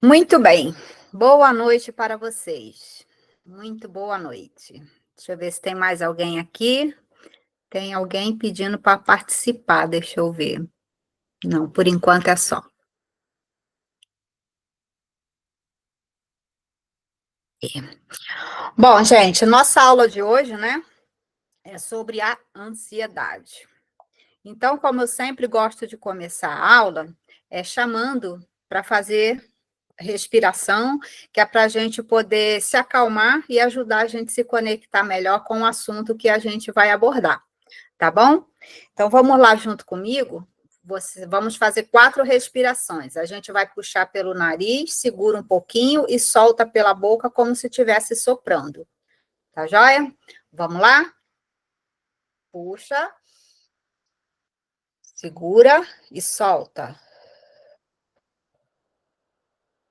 Muito bem. Boa noite para vocês. Muito boa noite. Deixa eu ver se tem mais alguém aqui. Tem alguém pedindo para participar, deixa eu ver. Não, por enquanto é só. Bom, gente, nossa aula de hoje, né, é sobre a ansiedade. Então, como eu sempre gosto de começar a aula, é chamando para fazer respiração, que é para a gente poder se acalmar e ajudar a gente a se conectar melhor com o assunto que a gente vai abordar, tá bom? Então, vamos lá junto comigo? Vamos fazer 4 respirações. A gente vai puxar pelo nariz, segura um pouquinho e solta pela boca como se estivesse soprando. Tá joia? Vamos lá? Puxa, segura e solta.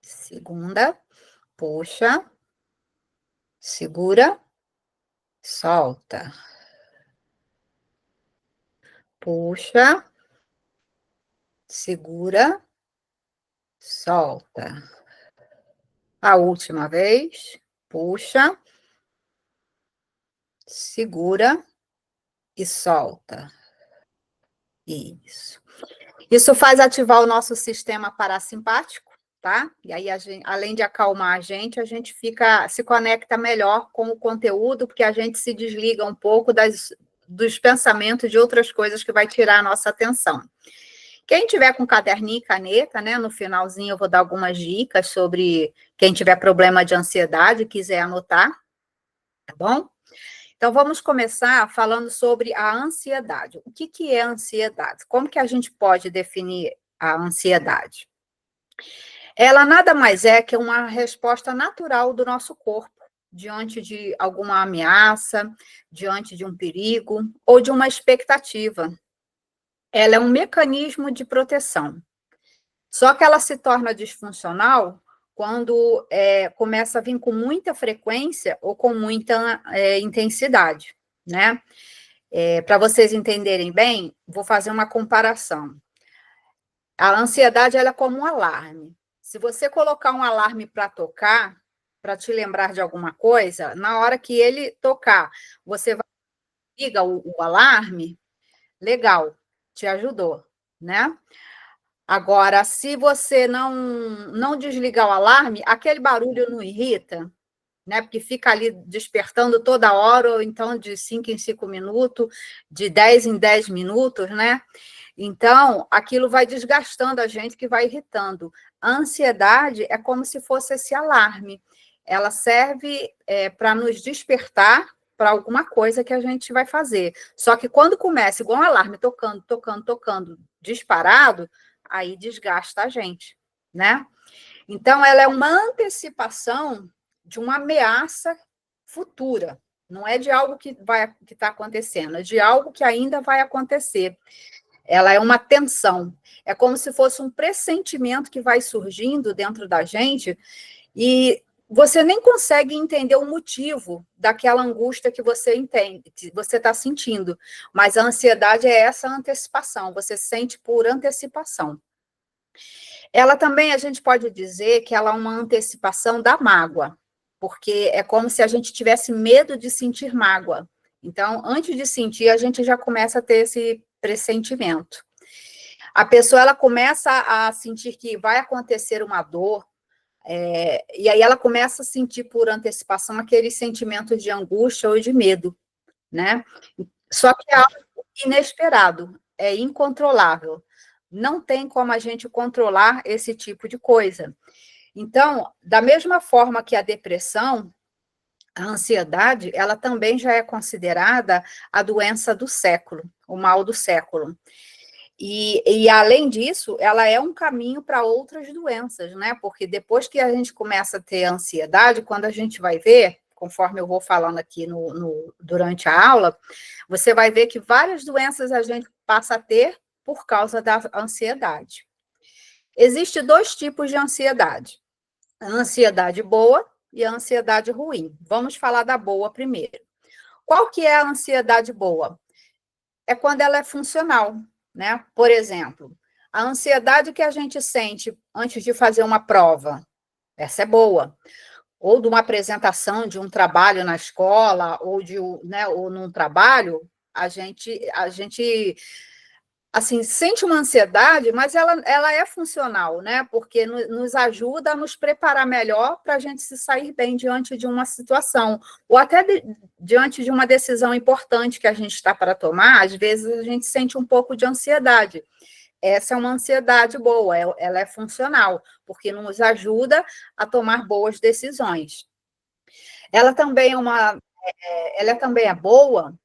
Segunda, puxa, segura, solta. Puxa, segura, solta. A última vez, puxa, segura e solta. Isso. Isso faz ativar o nosso sistema parasimpático, tá? E aí, além de acalmar a gente se conecta melhor com o conteúdo, porque a gente se desliga um pouco dos pensamentos de outras coisas que vai tirar a nossa atenção. Quem tiver com caderninho e caneta, né, no finalzinho eu vou dar algumas dicas sobre quem tiver problema de ansiedade e quiser anotar, tá bom? Então, vamos começar falando sobre a ansiedade. O que é ansiedade? Como que a gente pode definir a ansiedade? Ela nada mais é que uma resposta natural do nosso corpo diante de alguma ameaça, diante de um perigo ou de uma expectativa. Ela é um mecanismo de proteção. Só que ela se torna disfuncional quando começa a vir com muita frequência ou com muita intensidade, né? Para vocês entenderem bem, vou fazer uma comparação. A ansiedade ela é como um alarme. Se você colocar um alarme para tocar, para te lembrar de alguma coisa, na hora que ele tocar, você vai liga o alarme, legal, te ajudou, né? Agora, se você não desligar o alarme, aquele barulho não irrita, né? Porque fica ali despertando toda hora, ou então de 5 em 5 minutos, de 10 em 10 minutos, né? Então, aquilo vai desgastando a gente, que vai irritando. A ansiedade é como se fosse esse alarme. Ela serve para nos despertar para alguma coisa que a gente vai fazer. Só que quando começa igual um alarme, tocando, tocando, tocando, disparado, aí desgasta a gente, né? Então, ela é uma antecipação de uma ameaça futura. Não é de algo que está acontecendo, é de algo que ainda vai acontecer. Ela é uma tensão. É como se fosse um pressentimento que vai surgindo dentro da gente e você nem consegue entender o motivo daquela angústia que você entende, que você está sentindo. Mas a ansiedade é essa antecipação, você sente por antecipação. Ela também, a gente pode dizer que ela é uma antecipação da mágoa, porque é como se a gente tivesse medo de sentir mágoa. Então, antes de sentir, a gente já começa a ter esse pressentimento. A pessoa ela começa a sentir que vai acontecer uma dor, e aí ela começa a sentir por antecipação aquele sentimento de angústia ou de medo, né? Só que é algo inesperado, é incontrolável. Não tem como a gente controlar esse tipo de coisa. Então, da mesma forma que a depressão, a ansiedade, ela também já é considerada a doença do século, o mal do século. Além disso, ela é um caminho para outras doenças, né? Porque depois que a gente começa a ter ansiedade, quando a gente vai ver, conforme eu vou falando aqui durante a aula, você vai ver que várias doenças a gente passa a ter por causa da ansiedade. Existem 2 tipos de ansiedade: a ansiedade boa e a ansiedade ruim. Vamos falar da boa primeiro. Qual que é a ansiedade boa? É quando ela é funcional, né? Por exemplo, a ansiedade que a gente sente antes de fazer uma prova. Essa é boa. Ou de uma apresentação de um trabalho na escola, ou né, ou num trabalho, a gente assim, sente uma ansiedade, mas ela é funcional, né? Porque nos ajuda a nos preparar melhor para a gente se sair bem diante de uma situação, ou até diante de uma decisão importante que a gente está para tomar, às vezes a gente sente um pouco de ansiedade. Essa é uma ansiedade boa, ela é funcional, porque nos ajuda a tomar boas decisões. Ela também ela também é boa,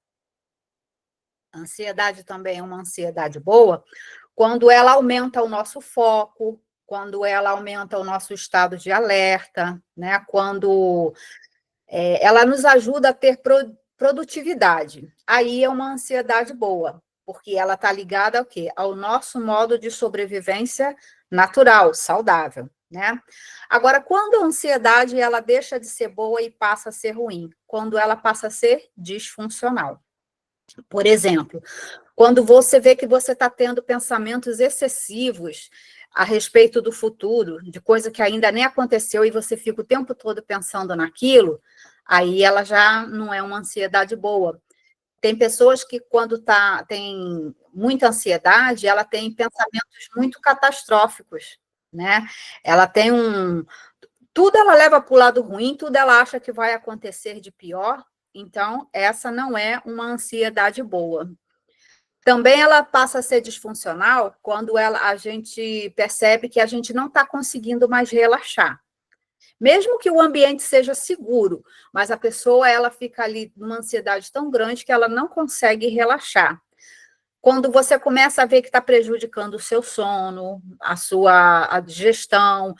a ansiedade também é uma ansiedade boa, quando ela aumenta o nosso foco, quando ela aumenta o nosso estado de alerta, né? Quando ela nos ajuda a ter produtividade. Aí é uma ansiedade boa, porque ela está ligada ao quê? Ao nosso modo de sobrevivência natural, saudável, né? Agora, quando a ansiedade ela deixa de ser boa e passa a ser ruim, quando ela passa a ser disfuncional. Por exemplo, quando você vê que você está tendo pensamentos excessivos a respeito do futuro, de coisa que ainda nem aconteceu, e você fica o tempo todo pensando naquilo, aí ela já não é uma ansiedade boa. Tem pessoas que, quando tem muita ansiedade, ela tem pensamentos muito catastróficos, né? Ela tem tudo ela leva para o lado ruim, tudo ela acha que vai acontecer de pior, então essa não é uma ansiedade boa. Também ela passa a ser disfuncional quando a gente percebe que a gente não está conseguindo mais relaxar. Mesmo que o ambiente seja seguro, mas a pessoa ela fica ali numa ansiedade tão grande que ela não consegue relaxar. Quando você começa a ver que está prejudicando o seu sono, a digestão,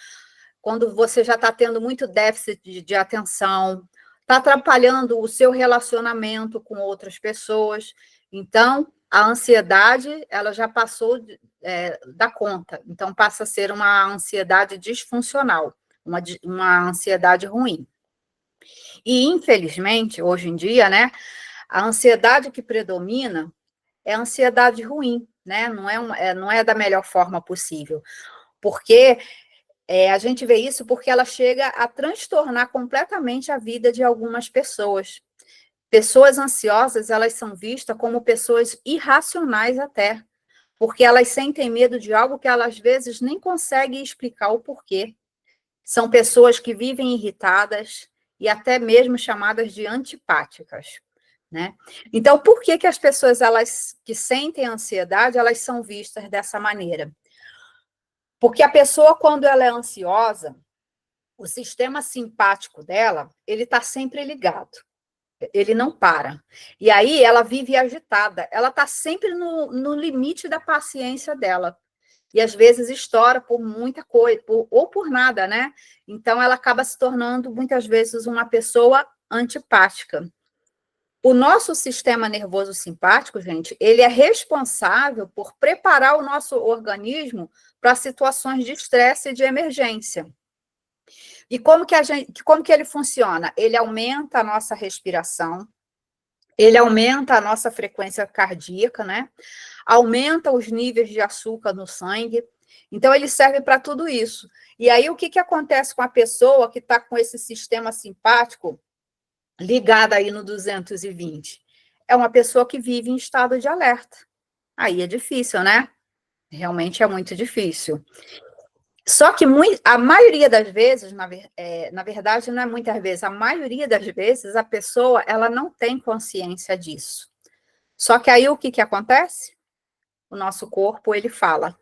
quando você já está tendo muito déficit de atenção, está atrapalhando o seu relacionamento com outras pessoas. Então, a ansiedade, ela já passou da conta. Então, passa a ser uma ansiedade disfuncional, uma ansiedade ruim. E, infelizmente, hoje em dia, né, a ansiedade que predomina é a ansiedade ruim, né? Não é da melhor forma possível. Porque a gente vê isso porque ela chega a transtornar completamente a vida de algumas pessoas. Pessoas ansiosas, elas são vistas como pessoas irracionais até, porque elas sentem medo de algo que elas, às vezes, nem conseguem explicar o porquê. São pessoas que vivem irritadas e até mesmo chamadas de antipáticas, né? Então, por que as pessoas, elas que sentem ansiedade, elas são vistas dessa maneira? Porque a pessoa, quando ela é ansiosa, o sistema simpático dela, ele está sempre ligado, ele não para. E aí ela vive agitada, ela está sempre no limite da paciência dela. E às vezes estoura por muita coisa, ou por nada, né? Então ela acaba se tornando, muitas vezes, uma pessoa antipática. O nosso sistema nervoso simpático, gente, ele é responsável por preparar o nosso organismo para situações de estresse e de emergência. E como que ele funciona? Ele aumenta a nossa respiração, ele aumenta a nossa frequência cardíaca, né? Aumenta os níveis de açúcar no sangue. Então, ele serve para tudo isso. E aí, o que acontece com a pessoa que está com esse sistema simpático ligado aí no 220? É uma pessoa que vive em estado de alerta. Aí é difícil, né? Realmente é muito difícil. Só que a maioria das vezes, na verdade, não é muitas vezes, a maioria das vezes a pessoa ela não tem consciência disso. Só que aí o que acontece? O nosso corpo, ele fala,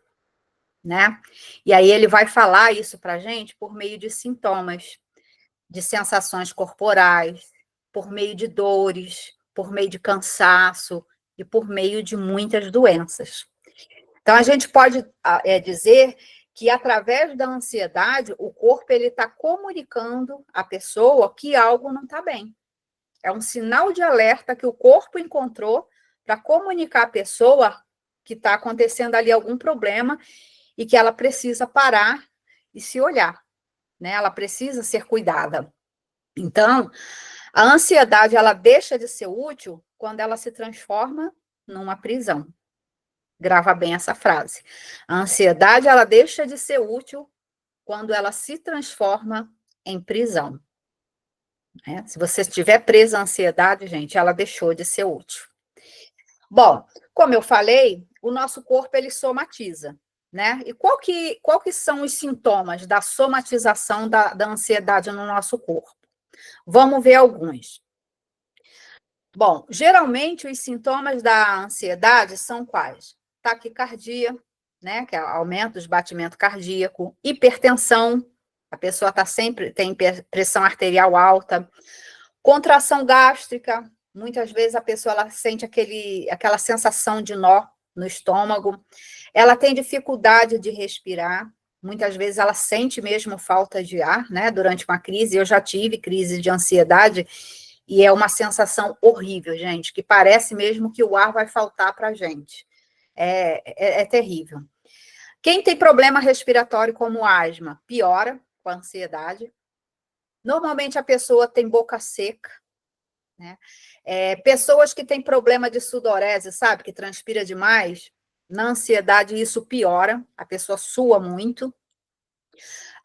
né? E aí ele vai falar isso para a gente por meio de sintomas, de sensações corporais, por meio de dores, por meio de cansaço e por meio de muitas doenças. Então, a gente pode dizer que, através da ansiedade, o corpo está comunicando à pessoa que algo não está bem. É um sinal de alerta que o corpo encontrou para comunicar à pessoa que está acontecendo ali algum problema e que ela precisa parar e se olhar, né? Ela precisa ser cuidada. Então, a ansiedade, ela deixa de ser útil quando ela se transforma numa prisão. Grava bem essa frase. A ansiedade, ela deixa de ser útil quando ela se transforma em prisão, né? Se você estiver presa à ansiedade, gente, ela deixou de ser útil. Bom, como eu falei, o nosso corpo, ele somatiza, né? E qual que são os sintomas da somatização da ansiedade no nosso corpo? Vamos ver alguns. Bom, geralmente os sintomas da ansiedade são quais? Taquicardia, né, que é aumento do batimento cardíaco, hipertensão, a pessoa tem pressão arterial alta, contração gástrica, muitas vezes a pessoa ela sente aquela sensação de nó no estômago, ela tem dificuldade de respirar, muitas vezes ela sente mesmo falta de ar, né, durante uma crise. Eu já tive crise de ansiedade e é uma sensação horrível, gente, que parece mesmo que o ar vai faltar para a gente. É terrível. Quem tem problema respiratório como asma, piora com a ansiedade. Normalmente a pessoa tem boca seca, né? Pessoas que têm problema de sudorese, sabe, que transpira demais, na ansiedade isso piora, a pessoa sua muito.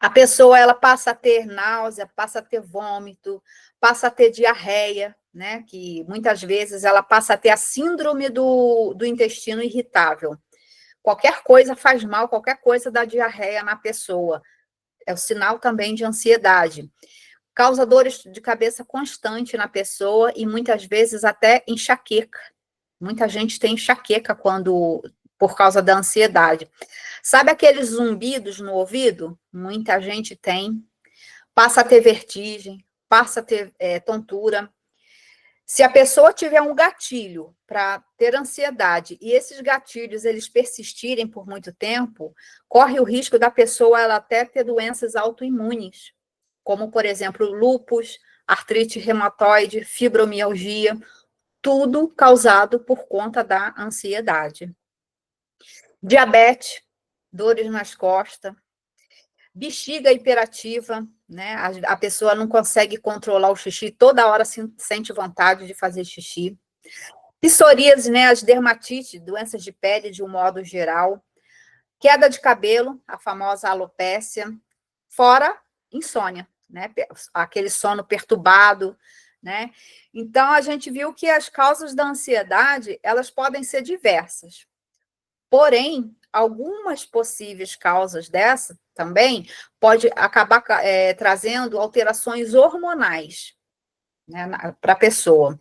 A pessoa, ela passa a ter náusea, passa a ter vômito, passa a ter diarreia, né, que muitas vezes ela passa a ter a síndrome do intestino irritável. Qualquer coisa faz mal, qualquer coisa dá diarreia na pessoa. É o sinal também de ansiedade. Causa dores de cabeça constante na pessoa e muitas vezes até enxaqueca. Muita gente tem enxaqueca por causa da ansiedade. Sabe aqueles zumbidos no ouvido? Muita gente tem. Passa a ter vertigem, passa a ter tontura. Se a pessoa tiver um gatilho para ter ansiedade e esses gatilhos eles persistirem por muito tempo, corre o risco da pessoa ela até ter doenças autoimunes, como, por exemplo, lúpus, artrite reumatoide, fibromialgia, tudo causado por conta da ansiedade. Diabetes, dores nas costas, bexiga hiperativa, né? A pessoa não consegue controlar o xixi, toda hora sente vontade de fazer xixi. Psoríase, né? As dermatites, doenças de pele de um modo geral. Queda de cabelo, a famosa alopécia. Fora insônia, né? Aquele sono perturbado, né? Então, a gente viu que as causas da ansiedade, elas podem ser diversas. Porém, algumas possíveis causas dessa também pode acabar trazendo alterações hormonais, né, para a pessoa.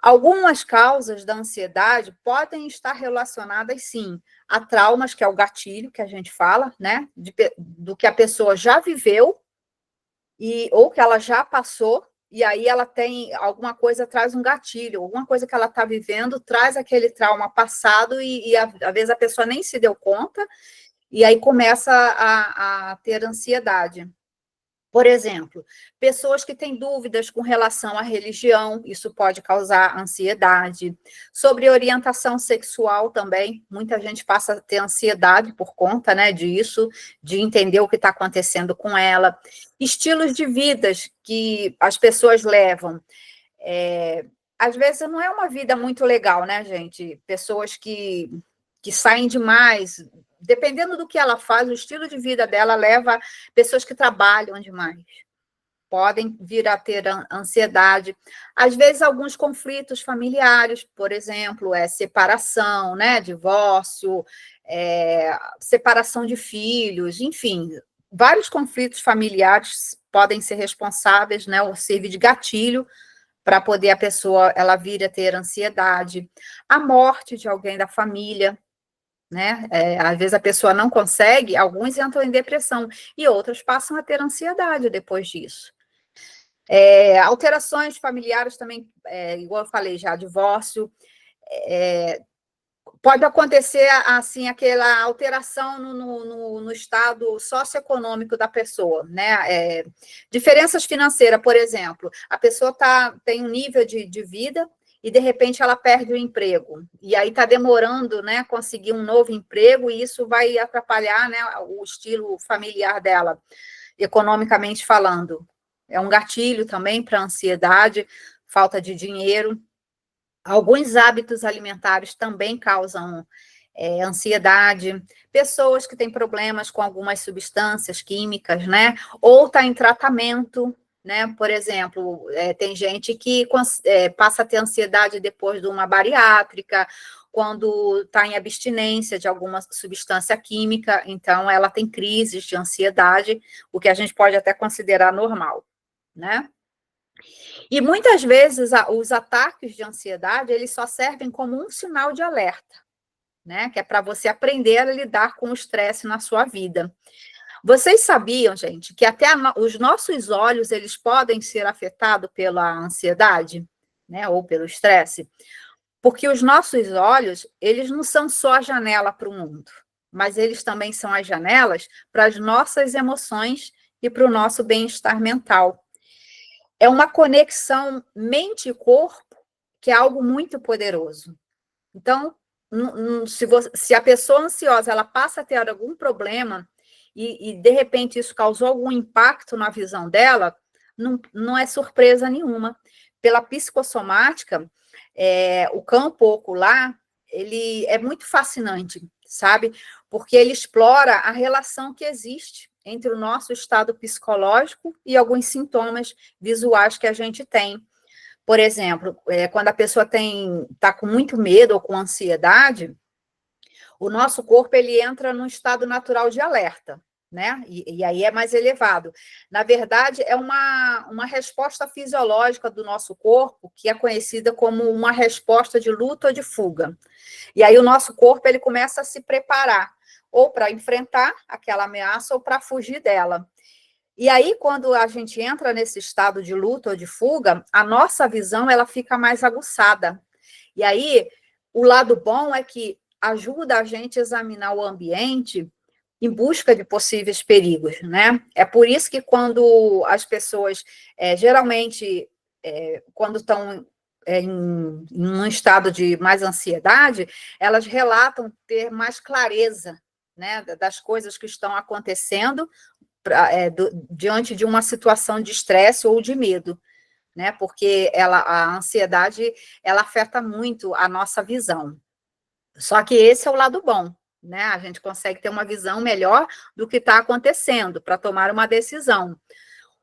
Algumas causas da ansiedade podem estar relacionadas, sim, a traumas, que é o gatilho que a gente fala, né, do que a pessoa já viveu ou que ela já passou, e aí ela tem alguma coisa, traz um gatilho, alguma coisa que ela está vivendo, traz aquele trauma passado e às vezes a pessoa nem se deu conta, e aí começa a ter ansiedade. Por exemplo, pessoas que têm dúvidas com relação à religião, isso pode causar ansiedade. Sobre orientação sexual também, muita gente passa a ter ansiedade por conta, né, disso, de entender o que está acontecendo com ela. Estilos de vidas que as pessoas levam. Às vezes não é uma vida muito legal, né, gente? Pessoas que saem demais, dependendo do que ela faz, o estilo de vida dela leva pessoas que trabalham demais, podem vir a ter ansiedade. Às vezes, alguns conflitos familiares, por exemplo, separação, né, divórcio, separação de filhos, enfim, vários conflitos familiares podem ser responsáveis, né, ou servir de gatilho para poder a pessoa ela vir a ter ansiedade. A morte de alguém da família, né? Às vezes a pessoa não consegue, alguns entram em depressão e outros passam a ter ansiedade depois disso. Alterações familiares também, igual eu falei já, divórcio, pode acontecer assim aquela alteração no estado socioeconômico da pessoa, né? Diferenças financeiras, por exemplo, a pessoa tem um nível de vida e, de repente, ela perde o emprego. E aí está demorando, né, conseguir um novo emprego, e isso vai atrapalhar, né, o estilo familiar dela, economicamente falando. É um gatilho também para a ansiedade, falta de dinheiro. Alguns hábitos alimentares também causam ansiedade, pessoas que têm problemas com algumas substâncias químicas, né? Ou está em tratamento, né? Por exemplo, tem gente que passa a ter ansiedade depois de uma bariátrica, quando está em abstinência de alguma substância química, então ela tem crises de ansiedade, o que a gente pode até considerar normal, né? E muitas vezes os ataques de ansiedade, eles só servem como um sinal de alerta, né? Que é para você aprender a lidar com o estresse na sua vida. Vocês sabiam, gente, que até os nossos olhos, eles podem ser afetados pela ansiedade, né? Ou pelo estresse? Porque os nossos olhos, eles não são só a janela para o mundo, mas eles também são as janelas para as nossas emoções e para o nosso bem-estar mental. É uma conexão mente e corpo que é algo muito poderoso. Então, se a pessoa ansiosa ela passa a ter algum problema e de repente isso causou algum impacto na visão dela, não é surpresa nenhuma. Pela psicossomática, o campo ocular, ele é muito fascinante, sabe? Porque ele explora a relação que existe entre o nosso estado psicológico e alguns sintomas visuais que a gente tem. Por exemplo, quando a pessoa está com muito medo ou com ansiedade, o nosso corpo ele entra num estado natural de alerta, né? E aí é mais elevado. Na verdade, é uma resposta fisiológica do nosso corpo, que é conhecida como uma resposta de luta ou de fuga. E aí o nosso corpo ele começa a se preparar, ou para enfrentar aquela ameaça ou para fugir dela. E aí, quando a gente entra nesse estado de luta ou de fuga, a nossa visão ela fica mais aguçada. E aí, o lado bom é que ajuda a gente a examinar o ambiente em busca de possíveis perigos, né? É por isso que quando as pessoas, geralmente, quando estão em um estado de mais ansiedade, elas relatam ter mais clareza, né, das coisas que estão acontecendo diante de uma situação de estresse ou de medo, né? Porque a ansiedade ela afeta muito a nossa visão. Só que esse é o lado bom, né? A gente consegue ter uma visão melhor do que está acontecendo para tomar uma decisão.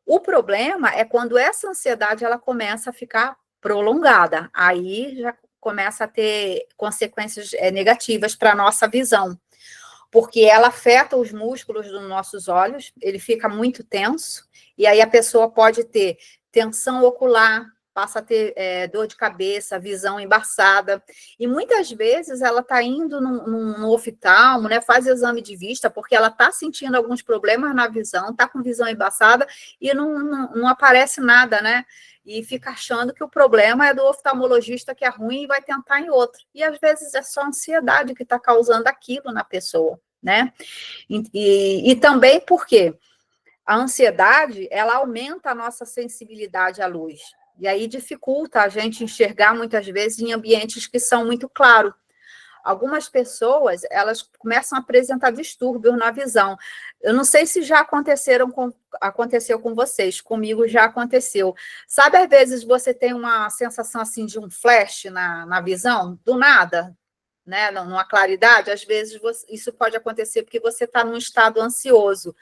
O problema é quando essa ansiedade ela começa a ficar prolongada, aí já começa a ter consequências negativas para a nossa visão, porque ela afeta os músculos dos nossos olhos, ele fica muito tenso, e aí a pessoa pode ter tensão ocular, passa a ter dor de cabeça, visão embaçada, e muitas vezes ela está indo no oftalmo, né, faz exame de vista, porque ela está sentindo alguns problemas na visão, está com visão embaçada, e não aparece nada, né, e fica achando que o problema é do oftalmologista que é ruim e vai tentar em outro. E às vezes é só a ansiedade que está causando aquilo na pessoa, né? E também porque a ansiedade, ela aumenta a nossa sensibilidade à luz. E aí dificulta a gente enxergar muitas vezes em ambientes que são muito claros. Algumas pessoas, elas começam a apresentar distúrbios na visão. Eu não sei se já aconteceu com vocês, comigo já aconteceu. Sabe, às vezes você tem uma sensação assim de um flash na visão, do nada, né? Numa claridade, às vezes isso pode acontecer porque você está num estado ansioso.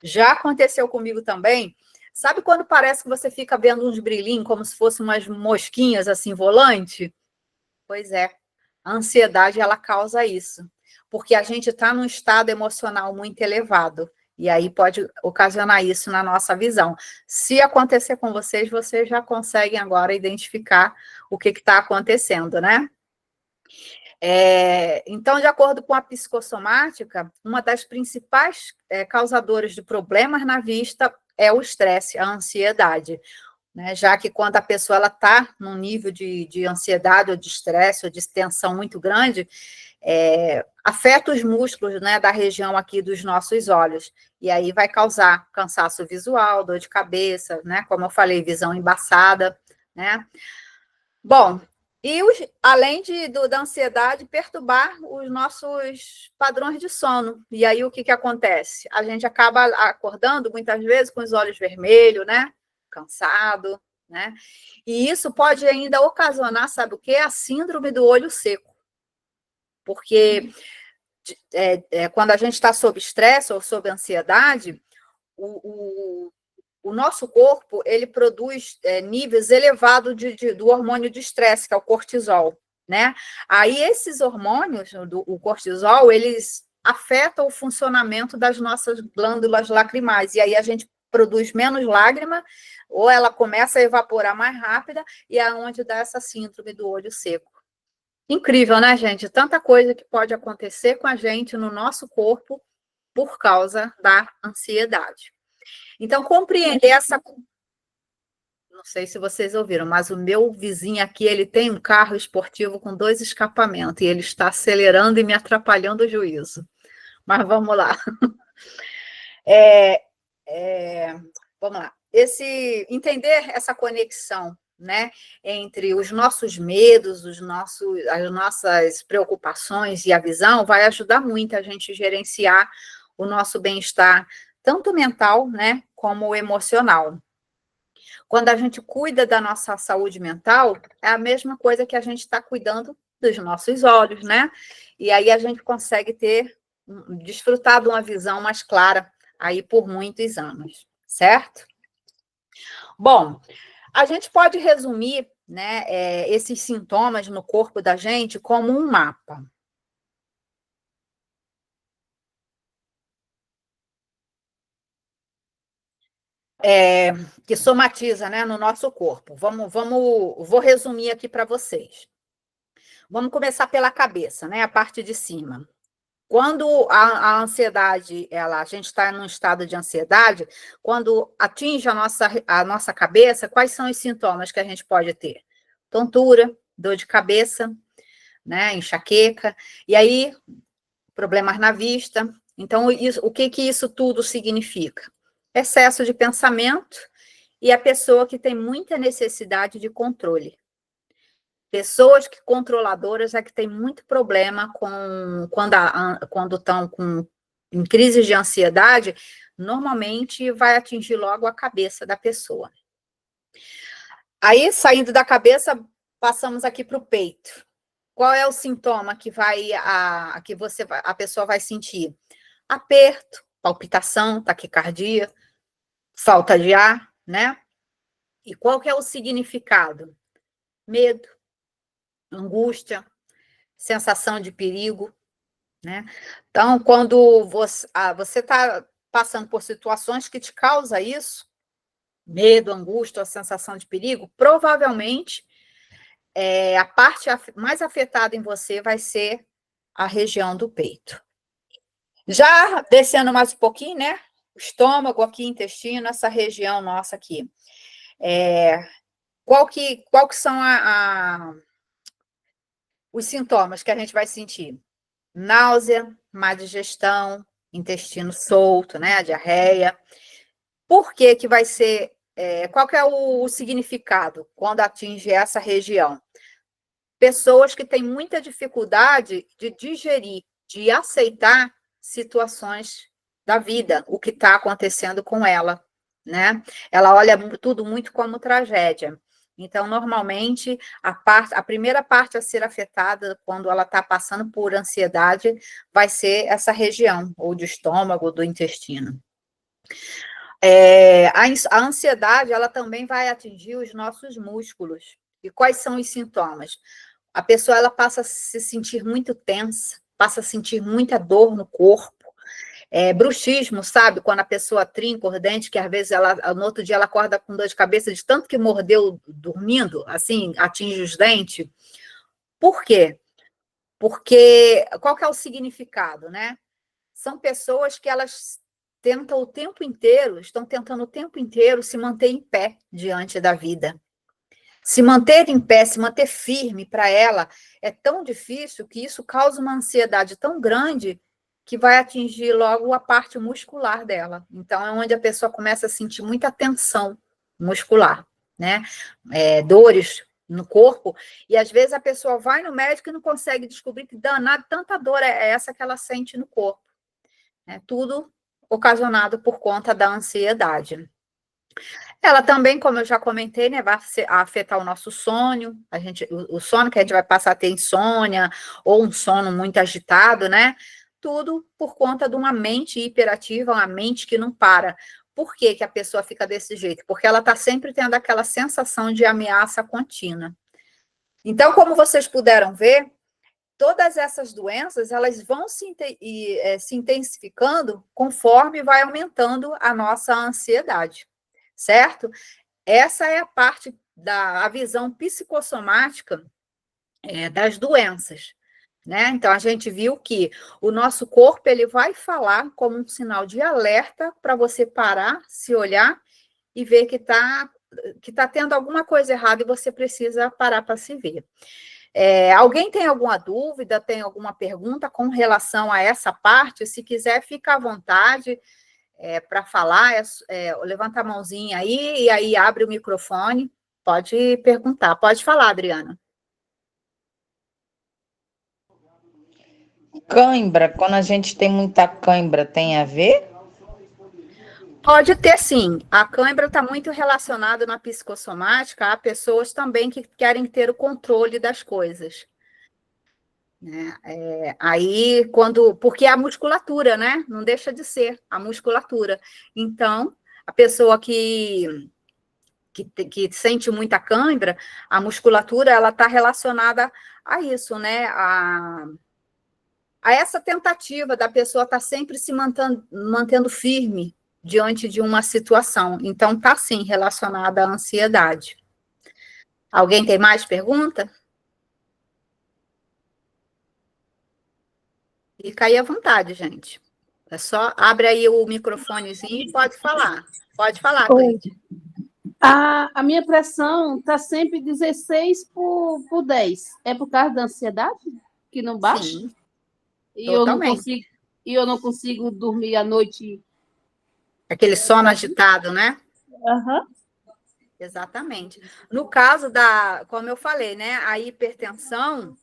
Já aconteceu comigo também. Sabe quando parece que você fica vendo uns brilhinhos, como se fossem umas mosquinhas assim, volante? Pois é, a ansiedade ela causa isso, porque a gente está num estado emocional muito elevado, e aí pode ocasionar isso na nossa visão. Se acontecer com vocês já conseguem agora identificar o que está acontecendo, né? Então, de acordo com a psicossomática, uma das principais causadoras de problemas na vista é o estresse, a ansiedade, né? Já que quando a pessoa está num nível de ansiedade ou de estresse ou de tensão muito grande, afeta os músculos, né, da região aqui dos nossos olhos, e aí vai causar cansaço visual, dor de cabeça, né, como eu falei, visão embaçada, né? Bom, e além da ansiedade, perturbar os nossos padrões de sono. E aí o que acontece? A gente acaba acordando muitas vezes com os olhos vermelhos, né? Cansado, né? E isso pode ainda ocasionar, sabe o quê? A síndrome do olho seco. porque quando a gente está sob estresse ou sob ansiedade, o nosso corpo, ele produz níveis elevados do hormônio de estresse, que é o cortisol, né? Aí esses hormônios, o cortisol, eles afetam o funcionamento das nossas glândulas lacrimais, e aí a gente produz menos lágrima, ou ela começa a evaporar mais rápida, e é onde dá essa síndrome do olho seco. Incrível, né, gente? Tanta coisa que pode acontecer com a gente no nosso corpo por causa da ansiedade. Então, compreender essa. Não sei se vocês ouviram, mas o meu vizinho aqui, ele tem um carro esportivo com 2 escapamentos e ele está acelerando e me atrapalhando o juízo. Mas vamos lá. É, é, vamos lá. Entender essa conexão, né, entre os nossos medos, as nossas preocupações e a visão vai ajudar muito a gente gerenciar o nosso bem-estar, tanto mental, né, como emocional. Quando a gente cuida da nossa saúde mental, é a mesma coisa que a gente está cuidando dos nossos olhos, né? E aí a gente consegue desfrutar de uma visão mais clara aí por muitos anos, certo? Bom, a gente pode resumir, né, esses sintomas no corpo da gente como um mapa. Que somatiza, né, no nosso corpo. Vou resumir aqui para vocês. Vamos começar pela cabeça, né, a parte de cima. Quando a ansiedade, a gente está num estado de ansiedade, quando atinge a nossa cabeça, quais são os sintomas que a gente pode ter? Tontura, dor de cabeça, né, enxaqueca, e aí problemas na vista. Então, o que isso tudo significa? Excesso de pensamento e a pessoa que tem muita necessidade de controle. Pessoas controladoras é que tem muito problema quando estão em crises de ansiedade, normalmente vai atingir logo a cabeça da pessoa. Aí, saindo da cabeça, passamos aqui para o peito. Qual é o sintoma que a pessoa vai sentir? Aperto, palpitação, taquicardia, falta de ar, né? E qual que é o significado? Medo, angústia, sensação de perigo, né? Então, quando você está passando por situações que te causam isso, medo, angústia, a sensação de perigo, provavelmente a parte mais afetada em você vai ser a região do peito. Já descendo mais um pouquinho, né? O estômago aqui, intestino, essa região nossa aqui. Qual que são os sintomas que a gente vai sentir? Náusea, má digestão, intestino solto, né? A diarreia. Por que que vai ser... qual que é o significado quando atinge essa região? Pessoas que têm muita dificuldade de digerir, de aceitar situações da vida, o que está acontecendo com ela, né? Ela olha tudo muito como tragédia. Então, normalmente, a primeira parte a ser afetada quando ela está passando por ansiedade vai ser essa região, ou do estômago, ou do intestino. A ansiedade, ela também vai atingir os nossos músculos. E quais são os sintomas? A pessoa, ela passa a se sentir muito tensa, passa a sentir muita dor no corpo. Bruxismo, sabe? Quando a pessoa trinca os dentes, que às vezes no outro dia ela acorda com dor de cabeça de tanto que mordeu dormindo, assim, atinge os dentes. Por quê? Porque, qual que é o significado, né? São pessoas que elas estão tentando o tempo inteiro se manter em pé diante da vida. Se manter em pé, se manter firme para ela é tão difícil que isso causa uma ansiedade tão grande que vai atingir logo a parte muscular dela. Então, é onde a pessoa começa a sentir muita tensão muscular, né? Dores no corpo, e às vezes a pessoa vai no médico e não consegue descobrir que danado, tanta dor é essa que ela sente no corpo. Tudo ocasionado por conta da ansiedade. Ela também, como eu já comentei, né, vai afetar o nosso sono, o sono que a gente vai passar a ter insônia, ou um sono muito agitado, né? Tudo por conta de uma mente hiperativa, uma mente que não para. Por que que a pessoa fica desse jeito? Porque ela está sempre tendo aquela sensação de ameaça contínua. Então, como vocês puderam ver, todas essas doenças, elas vão se intensificando conforme vai aumentando a nossa ansiedade, certo? Essa é a parte da visão psicossomática das doenças, né? Então, a gente viu que o nosso corpo, ele vai falar como um sinal de alerta para você parar, se olhar e ver que tá tendo alguma coisa errada e você precisa parar para se ver. Alguém tem alguma dúvida, tem alguma pergunta com relação a essa parte? Se quiser, fica à vontade para falar, levanta a mãozinha aí e aí abre o microfone. Pode perguntar, pode falar, Adriana. Cãibra, quando a gente tem muita cãibra, tem a ver? Pode ter, sim. A cãibra está muito relacionada na psicossomática a pessoas também que querem ter o controle das coisas. Né? Aí, porque é a musculatura, né? Não deixa de ser a musculatura. Então, a pessoa que sente muita cãibra, a musculatura, ela está relacionada a isso, né? A essa tentativa da pessoa estar sempre se mantendo firme diante de uma situação. Então, está, sim, relacionada à ansiedade. Alguém tem mais pergunta? Fica aí à vontade, gente. É só abre aí o microfonezinho e pode falar. Pode falar, Oi. Cleide. A minha pressão está sempre 16 por 10. É por causa da ansiedade que não baixa? Sim, E totalmente. eu não consigo dormir à noite. Aquele sono agitado, né? Aham. Exatamente. No caso como eu falei, né, a hipertensão,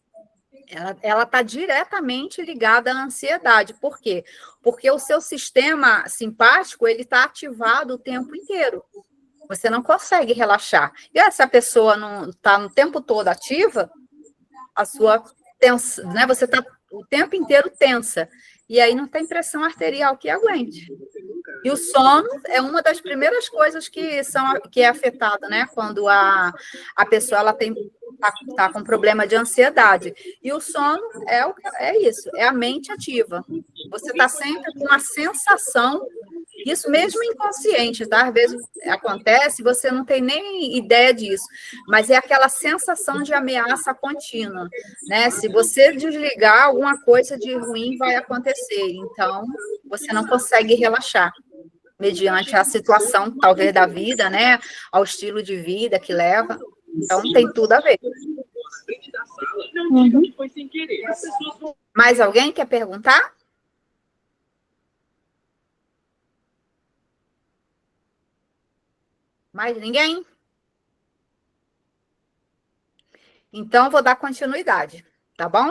ela está diretamente ligada à ansiedade. Por quê? Porque o seu sistema simpático, ele está ativado o tempo inteiro. Você não consegue relaxar. E essa pessoa não está no tempo todo ativa, a sua tensa, né? Você está o tempo inteiro tensa. E aí não tem pressão arterial que aguente. E o sono é uma das primeiras coisas que é afetada, né? Quando a pessoa ela tá com problema de ansiedade. E o sono é isso, é a mente ativa. Você está sempre com a sensação, isso mesmo inconsciente, tá? Às vezes acontece, você não tem nem ideia disso, mas é aquela sensação de ameaça contínua, né? Se você desligar, alguma coisa de ruim vai acontecer. Então, você não consegue relaxar mediante a situação, talvez, da vida, né? Ao estilo de vida que leva. Então, tem tudo a ver. Uhum. Mais alguém quer perguntar? Mais ninguém? Então, vou dar continuidade, tá bom?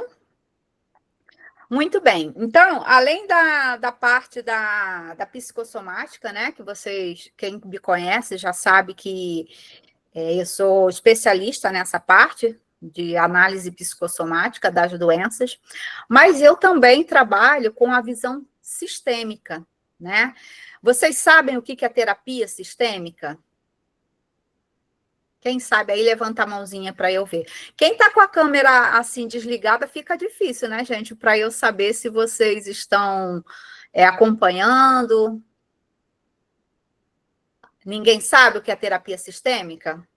Muito bem. Então, além da parte da psicossomática, né? Que vocês, quem me conhece, já sabe que eu sou especialista nessa parte de análise psicossomática das doenças, mas eu também trabalho com a visão sistêmica, né? Vocês sabem o que é terapia sistêmica? Quem sabe aí levanta a mãozinha para eu ver. Quem está com a câmera assim desligada fica difícil, né, gente? Para eu saber se vocês estão acompanhando. Ninguém sabe o que é terapia sistêmica?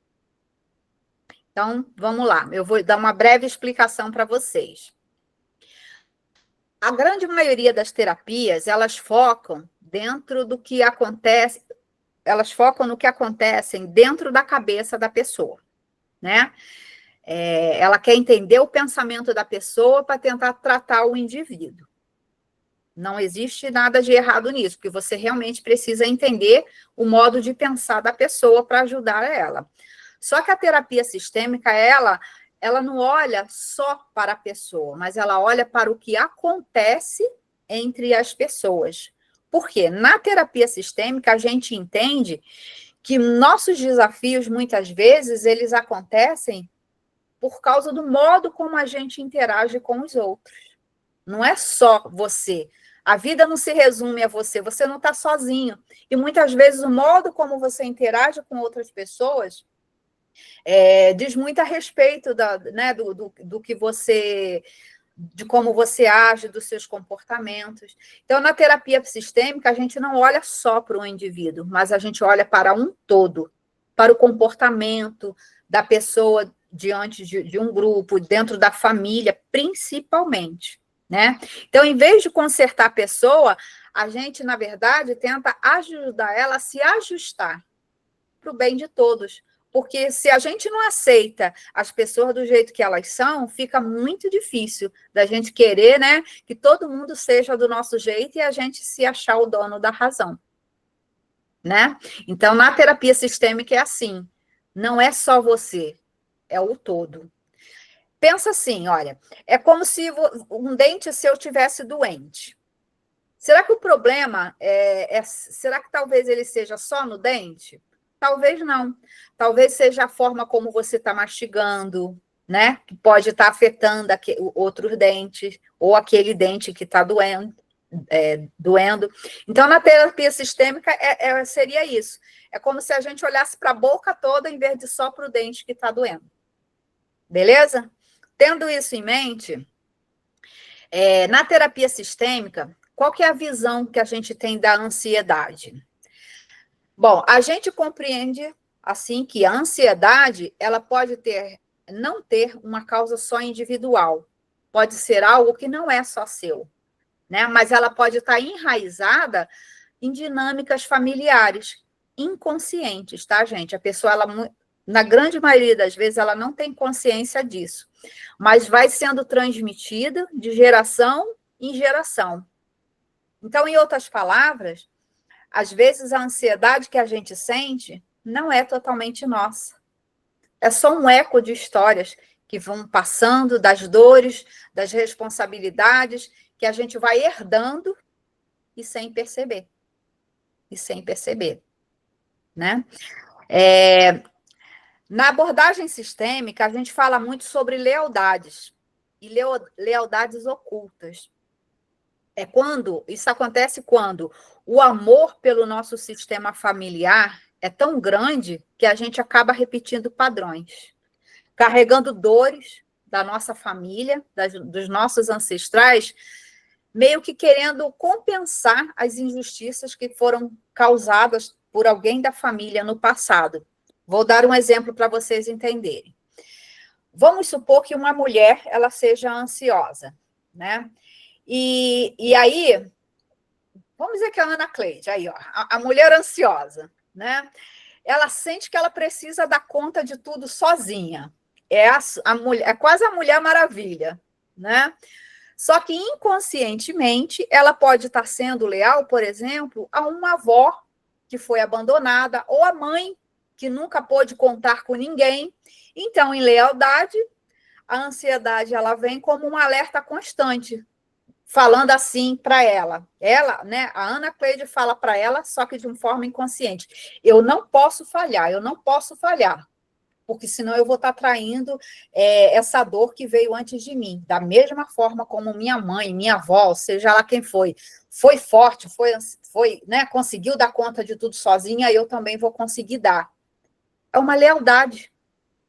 Então, vamos lá. Eu vou dar uma breve explicação para vocês. A grande maioria das terapias, elas focam dentro do que acontece, elas focam no que acontece dentro da cabeça da pessoa, né? Ela quer entender o pensamento da pessoa para tentar tratar o indivíduo. Não existe nada de errado nisso, porque você realmente precisa entender o modo de pensar da pessoa para ajudar ela. Só que a terapia sistêmica, ela não olha só para a pessoa, mas ela olha para o que acontece entre as pessoas. Por quê? Na terapia sistêmica, a gente entende que nossos desafios, muitas vezes, eles acontecem por causa do modo como a gente interage com os outros. Não é só você. A vida não se resume a você, você não está sozinho. E muitas vezes o modo como você interage com outras pessoas diz muito a respeito né, do que você, de como você age, dos seus comportamentos. Então, na terapia sistêmica, a gente não olha só para o indivíduo, mas a gente olha para um todo, para o comportamento da pessoa diante de um grupo, dentro da família, principalmente, né? Então, em vez de consertar a pessoa, a gente, na verdade, tenta ajudar ela a se ajustar para o bem de todos. Porque se a gente não aceita as pessoas do jeito que elas são, fica muito difícil da gente querer, né, que todo mundo seja do nosso jeito e a gente se achar o dono da razão, né? Então, na terapia sistêmica é assim, não é só você, é o todo. Pensa assim, olha, é como se um dente seu tivesse doente. Será que o problema será que talvez ele seja só no dente? Talvez não. Talvez seja a forma como você está mastigando, né? Que pode estar afetando outros dentes, ou aquele dente que está doendo. Então, na terapia sistêmica, seria isso. É como se a gente olhasse para a boca toda, em vez de só para o dente que está doendo. Beleza? Tendo isso em mente, na terapia sistêmica, qual que é a visão que a gente tem da ansiedade? Bom, a gente compreende, assim, que a ansiedade, ela pode não ter uma causa só individual. Pode ser algo que não é só seu, né? Mas ela pode estar enraizada em dinâmicas familiares, inconscientes, tá, gente? A pessoa, na grande maioria das vezes, ela não tem consciência disso, mas vai sendo transmitida de geração em geração. Então, em outras palavras, às vezes a ansiedade que a gente sente não é totalmente nossa. É só um eco de histórias que vão passando, das dores, das responsabilidades, que a gente vai herdando e sem perceber. E sem perceber, né? Na abordagem sistêmica, a gente fala muito sobre lealdades e lealdades ocultas. Isso acontece quando o amor pelo nosso sistema familiar é tão grande que a gente acaba repetindo padrões, carregando dores da nossa família, dos nossos ancestrais, meio que querendo compensar as injustiças que foram causadas por alguém da família no passado. Vou dar um exemplo para vocês entenderem. Vamos supor que uma mulher ela seja ansiosa, né? E aí, vamos dizer que a Ana Cleide, aí, ó, a mulher ansiosa, né? Ela sente que ela precisa dar conta de tudo sozinha. É quase a Mulher Maravilha, né? Só que inconscientemente ela pode estar sendo leal, por exemplo, a uma avó que foi abandonada, ou a mãe que nunca pôde contar com ninguém. Então, em lealdade, a ansiedade ela vem como um alerta constante, falando assim para ela. Ela, né, a Ana Cleide fala para ela, só que de uma forma inconsciente. Eu não posso falhar, porque senão eu vou estar traindo essa dor que veio antes de mim. Da mesma forma como minha mãe, minha avó, seja lá quem foi forte, né, conseguiu dar conta de tudo sozinha, eu também vou conseguir dar. É uma lealdade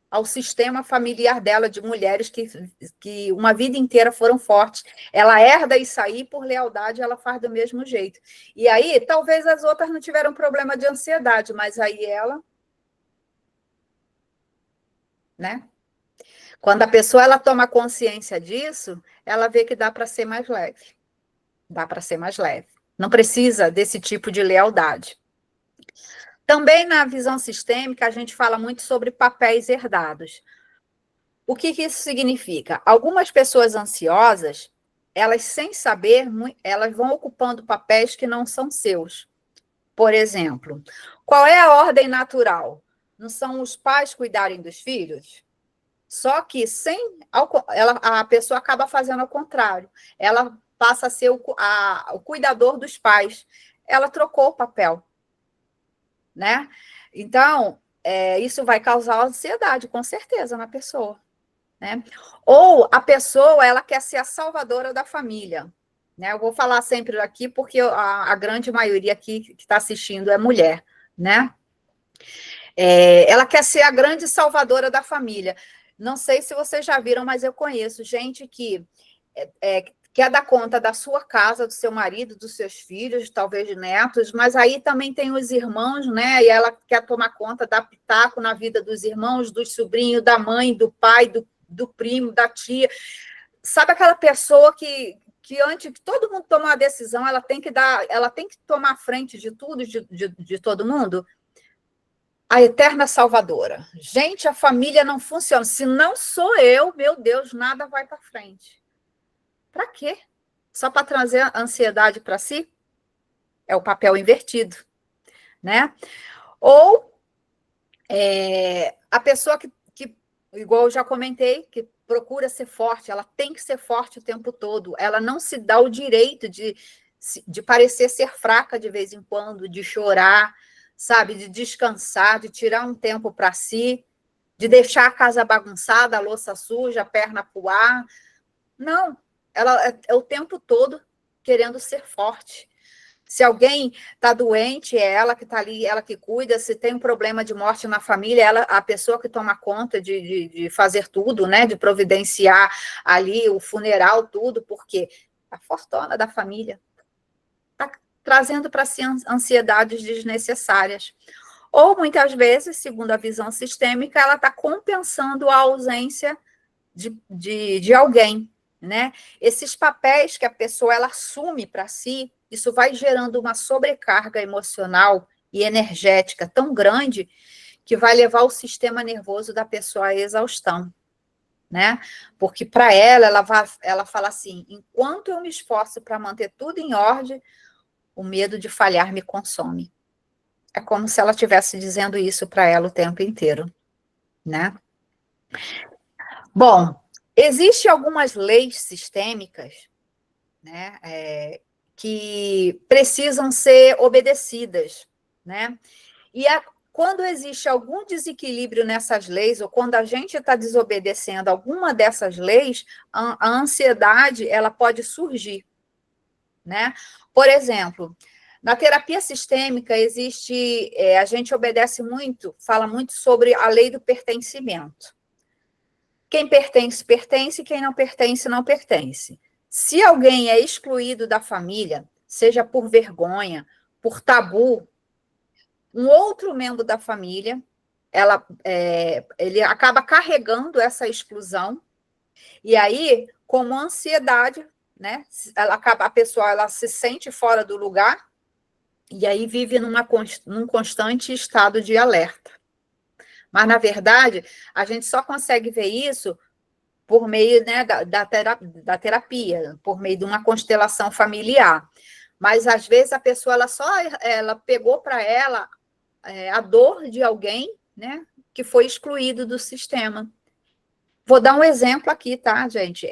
ao sistema familiar dela, de mulheres que uma vida inteira foram fortes. Ela herda isso aí, por lealdade, ela faz do mesmo jeito. E aí, talvez as outras não tiveram problema de ansiedade, mas aí ela, né? Quando a pessoa ela toma consciência disso, ela vê que dá para ser mais leve. Dá para ser mais leve. Não precisa desse tipo de lealdade. Também na visão sistêmica, a gente fala muito sobre papéis herdados. O que isso significa? Algumas pessoas ansiosas, elas sem saber, elas vão ocupando papéis que não são seus. Por exemplo, qual é a ordem natural? Não são os pais cuidarem dos filhos? Só que a pessoa acaba fazendo ao contrário. Ela passa a ser o cuidador dos pais. Ela trocou o papel, né? Então, isso vai causar ansiedade, com certeza, na pessoa, né? Ou a pessoa, ela quer ser a salvadora da família, né? Eu vou falar sempre aqui, porque a grande maioria aqui que está assistindo é mulher, né? Ela quer ser a grande salvadora da família. Não sei se vocês já viram, mas eu conheço gente que quer dar conta da sua casa, do seu marido, dos seus filhos, talvez de netos, mas aí também tem os irmãos, né? E ela quer tomar conta, dar pitaco na vida dos irmãos, dos sobrinhos, da mãe, do pai, do primo, da tia. Sabe aquela pessoa que antes que todo mundo tomar uma decisão, ela tem que tomar a frente de tudo, de todo mundo? A eterna salvadora. Gente, a família não funciona. Se não sou eu, meu Deus, nada vai para frente. Para quê? Só para trazer ansiedade para si? É o papel invertido, né? Ou a pessoa que, igual eu já comentei, que procura ser forte, ela tem que ser forte o tempo todo. Ela não se dá o direito de parecer ser fraca de vez em quando, de chorar, sabe? De descansar, de tirar um tempo para si, de deixar a casa bagunçada, a louça suja, a perna pro ar. Não, ela é o tempo todo querendo ser forte. Se alguém está doente, é ela que está ali, ela que cuida. Se tem um problema de morte na família, ela, a pessoa que toma conta de fazer tudo, né? De providenciar ali o funeral, tudo, porque a fortuna da família está trazendo para si ansiedades desnecessárias. Ou, muitas vezes, segundo a visão sistêmica, ela está compensando a ausência de alguém, né? Esses papéis que a pessoa ela assume para si, isso vai gerando uma sobrecarga emocional e energética tão grande que vai levar o sistema nervoso da pessoa à exaustão, né? Porque para ela fala assim: enquanto eu me esforço para manter tudo em ordem, o medo de falhar me consome. É como se ela estivesse dizendo isso para ela o tempo inteiro, né? Bom, existem algumas leis sistêmicas, né, que precisam ser obedecidas, né? E quando existe algum desequilíbrio nessas leis, ou quando a gente está desobedecendo alguma dessas leis, a ansiedade ela pode surgir, né? Por exemplo, na terapia sistêmica existe, a gente obedece muito, fala muito sobre a lei do pertencimento. Quem pertence, pertence, quem não pertence, não pertence. Se alguém é excluído da família, seja por vergonha, por tabu, um outro membro da família, ele acaba carregando essa exclusão, e aí, como ansiedade, né, a pessoa ela se sente fora do lugar, e aí vive num constante estado de alerta. Mas, na verdade, a gente só consegue ver isso por meio, né, da terapia, por meio de uma constelação familiar. Mas, às vezes, a pessoa ela pegou para ela a dor de alguém, né, que foi excluído do sistema. Vou dar um exemplo aqui, tá, gente?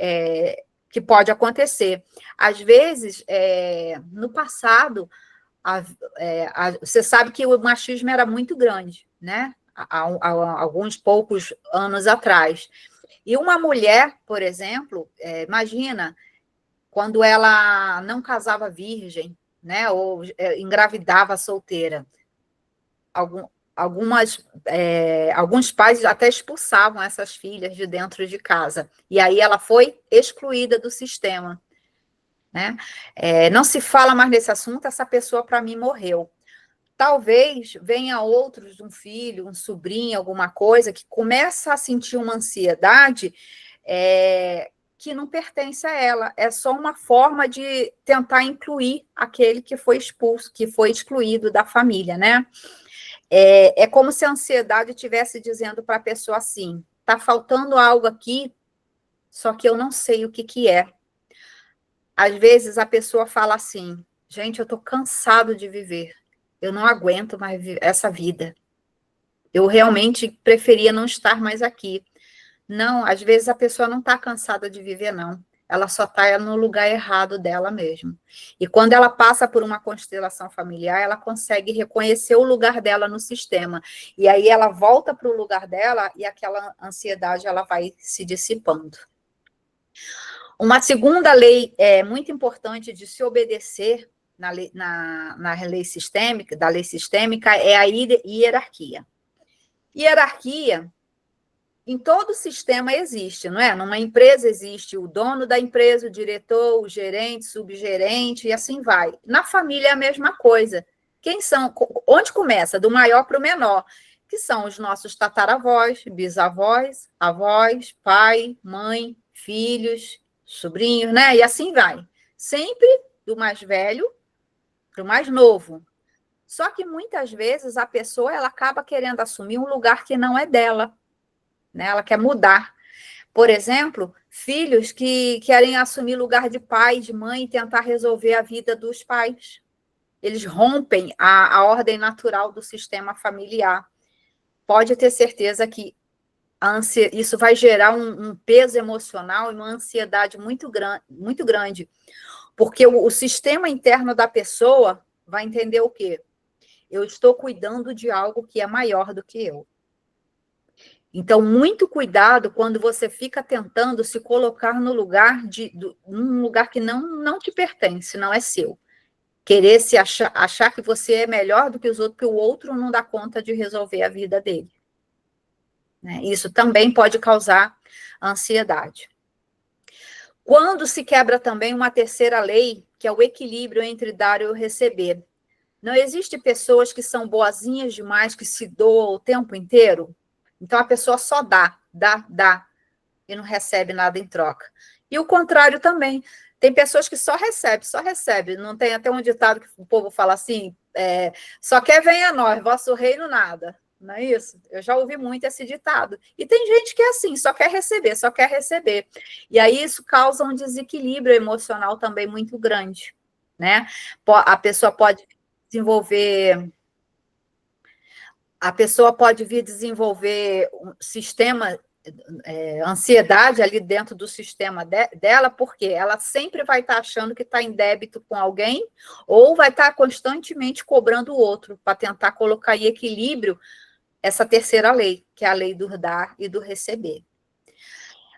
Que pode acontecer. Às vezes, no passado, você sabe que o machismo era muito grande, né? Há alguns poucos anos atrás. E uma mulher, por exemplo, imagina, quando ela não casava virgem, né, ou engravidava solteira, alguns pais até expulsavam essas filhas de dentro de casa, e aí ela foi excluída do sistema, né? Não se fala mais nesse assunto, essa pessoa, para mim, morreu. Talvez venha outros, um filho, um sobrinho, alguma coisa, que começa a sentir uma ansiedade que não pertence a ela. É só uma forma de tentar incluir aquele que foi expulso, que foi excluído da família, né? É como se a ansiedade estivesse dizendo para a pessoa assim: está faltando algo aqui, só que eu não sei o que é. Às vezes a pessoa fala assim: gente, eu estou cansado de viver. Eu não aguento mais essa vida. Eu realmente preferia não estar mais aqui. Não, às vezes a pessoa não está cansada de viver, não. ela só está no lugar errado dela mesmo. E quando ela passa por uma constelação familiar, ela consegue reconhecer o lugar dela no sistema. E aí ela volta para o lugar dela e aquela ansiedade ela vai se dissipando. Uma segunda lei muito importante de se obedecer na lei sistêmica, da lei sistêmica, é a hierarquia. Hierarquia, em todo sistema existe, não é? Numa empresa existe o dono da empresa, o diretor, o gerente, subgerente, e assim vai. Na família é a mesma coisa. Quem são? Onde começa? Do maior para o menor, que são os nossos tataravós, bisavós, avós, pai, mãe, filhos, sobrinhos, né? E assim vai. Sempre do mais velho para o mais novo. Só que muitas vezes a pessoa ela acaba querendo assumir um lugar que não é dela, né? Ela quer mudar. Por exemplo, filhos que querem assumir lugar de pai, de mãe e tentar resolver a vida dos pais. Eles rompem a ordem natural do sistema familiar. Pode ter certeza que isso vai gerar um peso emocional e uma ansiedade muito grande, porque o sistema interno da pessoa vai entender o quê? Eu estou cuidando de algo que é maior do que eu. Então, muito cuidado quando você fica tentando se colocar no lugar num lugar que não te pertence, não é seu. Querer se achar que você é melhor do que os outros, que o outro não dá conta de resolver a vida dele. Né? Isso também pode causar ansiedade. Quando se quebra também uma terceira lei, que é o equilíbrio entre dar e o receber. Não existe pessoas que são boazinhas demais, que se doam o tempo inteiro? Então, a pessoa só dá, e não recebe nada em troca. E o contrário também. Tem pessoas que só recebe. Não tem até um ditado que o povo fala assim, só quer venha a nós, vosso reino nada. Não é isso? Eu já ouvi muito esse ditado. E tem gente que é assim, só quer receber. E aí isso causa um desequilíbrio emocional também muito grande, né? A pessoa pode vir desenvolver um sistema, ansiedade ali dentro do sistema dela, porque ela sempre vai estar achando que está em débito com alguém, ou vai estar constantemente cobrando o outro, para tentar colocar em equilíbrio essa terceira lei, que é a lei do dar e do receber.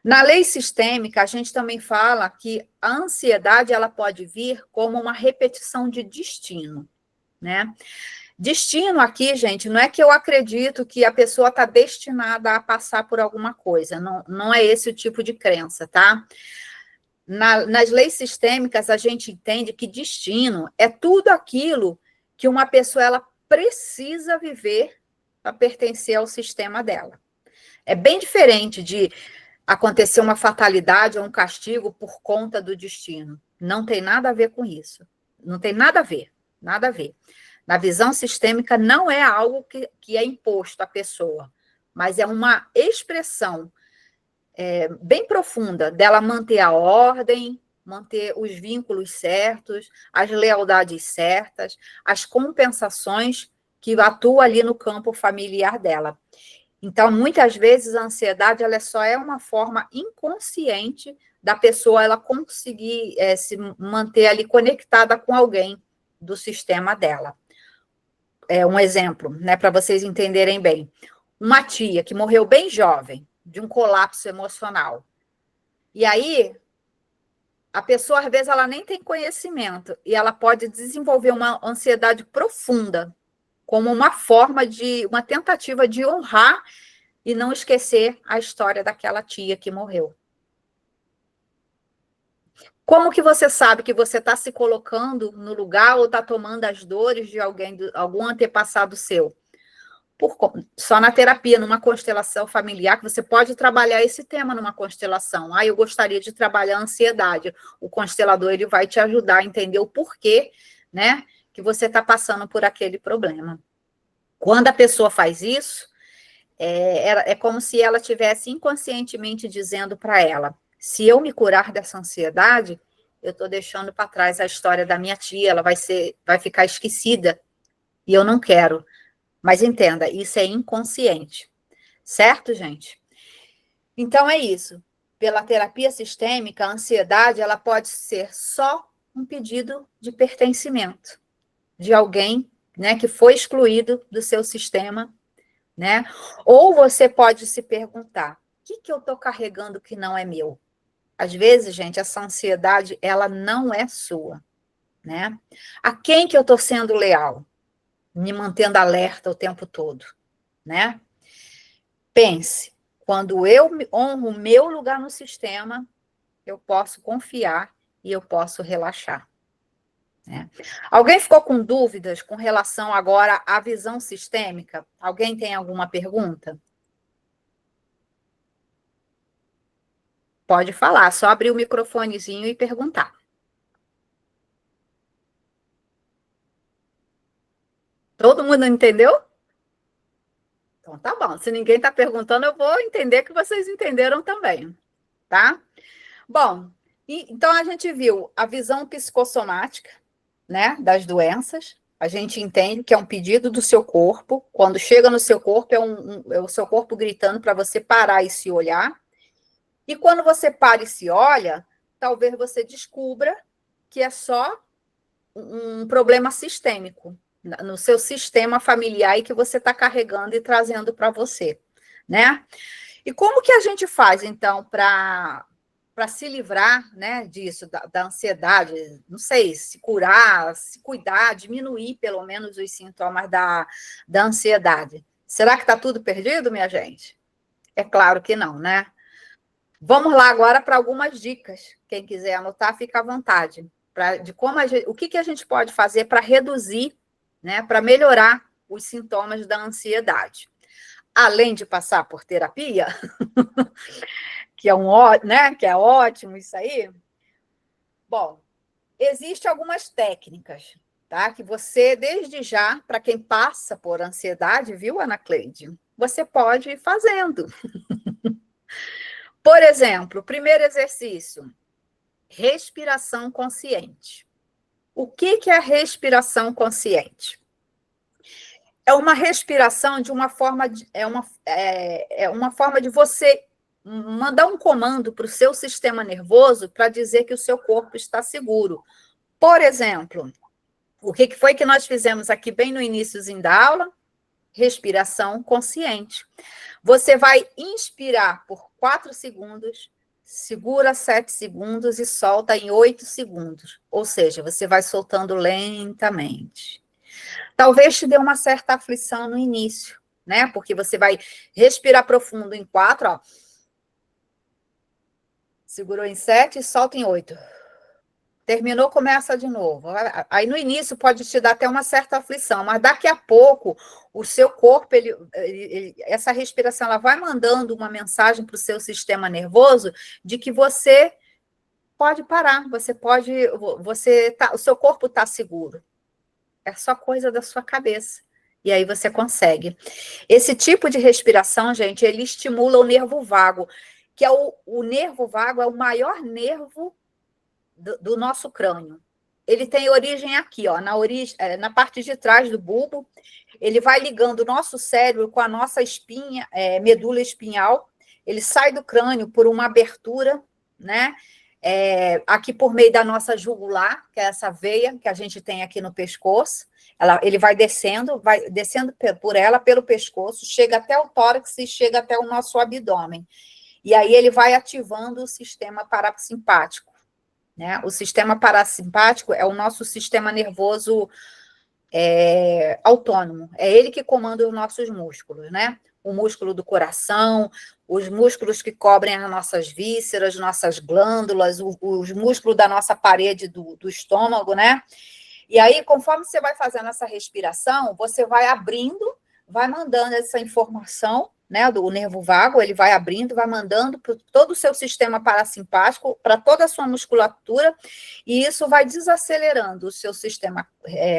Na lei sistêmica, a gente também fala que a ansiedade ela pode vir como uma repetição de destino, né? Destino aqui, gente, não é que eu acredito que a pessoa está destinada a passar por alguma coisa, não é esse o tipo de crença, tá? Nas leis sistêmicas, a gente entende que destino é tudo aquilo que uma pessoa ela precisa viver para pertencer ao sistema dela. É bem diferente de acontecer uma fatalidade ou um castigo por conta do destino. Não tem nada a ver com isso. Não tem nada a ver, nada a ver. Na visão sistêmica, não é algo que é imposto à pessoa, mas é uma expressão bem profunda dela manter a ordem, manter os vínculos certos, as lealdades certas, as compensações que atuam ali no campo familiar dela. Então, muitas vezes, a ansiedade ela só é uma forma inconsciente da pessoa ela conseguir se manter ali conectada com alguém do sistema dela. Um exemplo, né, para vocês entenderem bem. Uma tia que morreu bem jovem, de um colapso emocional. E aí, a pessoa, às vezes, ela nem tem conhecimento, e ela pode desenvolver uma ansiedade profunda, como uma tentativa de honrar e não esquecer a história daquela tia que morreu. Como que você sabe que você está se colocando no lugar ou está tomando as dores de algum antepassado seu? Só na terapia, numa constelação familiar, que você pode trabalhar esse tema numa constelação. Eu gostaria de trabalhar a ansiedade. O constelador ele vai te ajudar a entender o porquê, né, que você está passando por aquele problema. Quando a pessoa faz isso, é como se ela estivesse inconscientemente dizendo para ela, se eu me curar dessa ansiedade, eu estou deixando para trás a história da minha tia, ela vai ficar esquecida, e eu não quero. Mas entenda, isso é inconsciente. Certo, gente? Então é isso. pela terapia sistêmica, a ansiedade, ela pode ser só um pedido de pertencimento de alguém, né, que foi excluído do seu sistema, né? Ou você pode se perguntar, o que eu estou carregando que não é meu? Às vezes, gente, essa ansiedade, ela não é sua, né? A quem que eu estou sendo leal? Me mantendo alerta o tempo todo, né? Pense, quando eu honro o meu lugar no sistema, eu posso confiar e eu posso relaxar, né? Alguém ficou com dúvidas com relação agora à visão sistêmica? Alguém tem alguma pergunta? Pode falar, só abrir o microfonezinho e perguntar. Todo mundo entendeu? Então tá bom. Se ninguém está perguntando, eu vou entender que vocês entenderam também, tá? Bom, então a gente viu a visão psicossomática, né, das doenças. A gente entende que é um pedido do seu corpo. Quando chega no seu corpo, é o seu corpo gritando para você parar e se olhar. E quando você para e se olha, talvez você descubra que é só um problema sistêmico no seu sistema familiar e que você está carregando e trazendo para você, né? E como que a gente faz, então, para se livrar, né, disso, da ansiedade, não sei, se curar, se cuidar, diminuir pelo menos os sintomas da ansiedade? Será que está tudo perdido, minha gente? É claro que não, né? Vamos lá agora para algumas dicas. Quem quiser anotar, fica à vontade. De como o que a gente pode fazer para reduzir, né, para melhorar os sintomas da ansiedade. Além de passar por terapia, que é ótimo isso aí. Bom, existem algumas técnicas, tá? Que você, desde já, para quem passa por ansiedade, viu, Ana Cleide? Você pode ir fazendo. Por exemplo, primeiro exercício, respiração consciente. O que é a respiração consciente? É uma respiração de uma forma é uma forma de você mandar um comando para o seu sistema nervoso para dizer que o seu corpo está seguro. Por exemplo, o que foi que nós fizemos aqui bem no iníciozinho da aula? Respiração consciente. Você vai inspirar por 4 segundos, segura 7 segundos e solta em 8 segundos. Ou seja, você vai soltando lentamente. Talvez te dê uma certa aflição no início, né? Porque você vai respirar profundo em 4, ó. Segurou em 7 e solta em 8. Terminou, começa de novo. Aí no início pode te dar até uma certa aflição, mas daqui a pouco o seu corpo, essa respiração, ela vai mandando uma mensagem para o seu sistema nervoso de que você pode parar, o seu corpo está seguro. É só coisa da sua cabeça. E aí você consegue. Esse tipo de respiração, gente, ele estimula o nervo vago, que é o nervo vago é o maior nervo do nosso crânio. Ele tem origem aqui, ó, na parte de trás do bulbo. Ele vai ligando o nosso cérebro com a nossa espinha, medula espinhal. Ele sai do crânio por uma abertura, né? Aqui por meio da nossa jugular, que é essa veia que a gente tem aqui no pescoço. Ele vai descendo por ela, pelo pescoço, chega até o tórax e chega até o nosso abdômen. E aí ele vai ativando o sistema parasimpático, né? O sistema parasimpático é o nosso sistema nervoso autônomo. É ele que comanda os nossos músculos, né? O músculo do coração, os músculos que cobrem as nossas vísceras, nossas glândulas, os músculos da nossa parede do estômago, né? E aí, conforme você vai fazendo essa respiração, você vai abrindo, vai mandando essa informação, né, do nervo vago, ele vai abrindo, vai mandando para todo o seu sistema parasimpático, para toda a sua musculatura, e isso vai desacelerando o seu sistema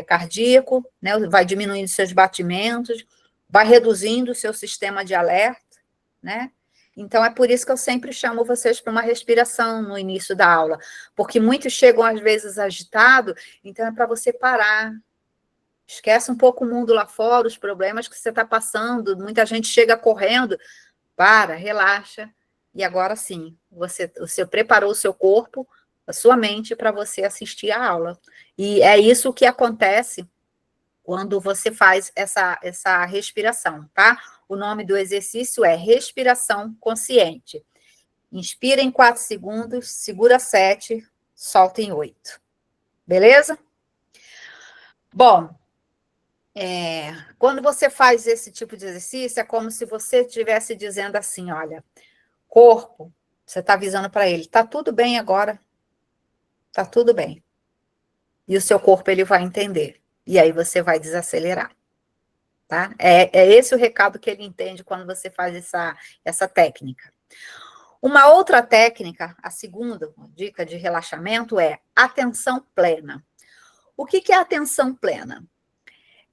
cardíaco, né, vai diminuindo seus batimentos, vai reduzindo o seu sistema de alerta, né? Então, é por isso que eu sempre chamo vocês para uma respiração no início da aula, porque muitos chegam, às vezes, agitados, então é para você parar. Esquece um pouco o mundo lá fora, os problemas que você está passando, muita gente chega correndo, relaxa, e agora sim, você preparou o seu corpo, a sua mente para você assistir a aula. E é isso que acontece quando você faz essa respiração, tá? O nome do exercício é respiração consciente. Inspira em 4 segundos, segura 7, solta em 8. Beleza? Bom, quando você faz esse tipo de exercício, é como se você estivesse dizendo assim, olha, corpo, você está avisando para ele, tá tudo bem agora, tá tudo bem. E o seu corpo, ele vai entender. E aí você vai desacelerar. Tá? É esse o recado que ele entende quando você faz essa técnica. Uma outra técnica, a segunda dica de relaxamento é atenção plena. O que é atenção plena?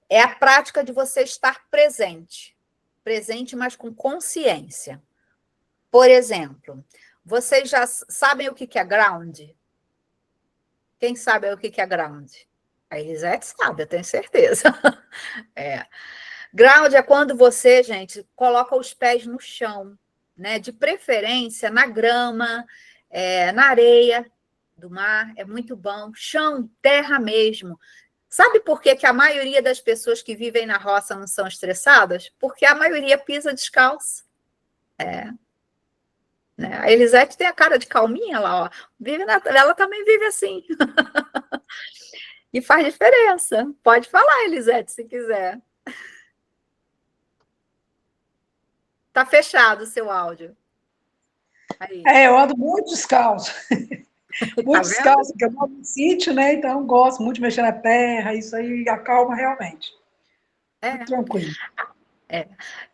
É a prática de você estar presente. Presente, mas com consciência. Por exemplo, vocês já sabem o que é ground? Quem sabe o que é ground? A Elisete sabe, eu tenho certeza. Ground é quando você, gente, coloca os pés no chão, né? De preferência na grama, na areia do mar, é muito bom. Chão, terra mesmo. Sabe por que a maioria das pessoas que vivem na roça não são estressadas? Porque a maioria pisa descalço. Né? A Elisete tem a cara de calminha lá, ó. Ela também vive assim. E faz diferença. Pode falar, Elisete, se quiser. Tá fechado o seu áudio. Aí. Eu ando muito descalço. Tá Muito vendo? descalço, porque eu moro no sítio, né? Então, gosto muito de mexer na terra, isso aí acalma realmente. Muito tranquilo.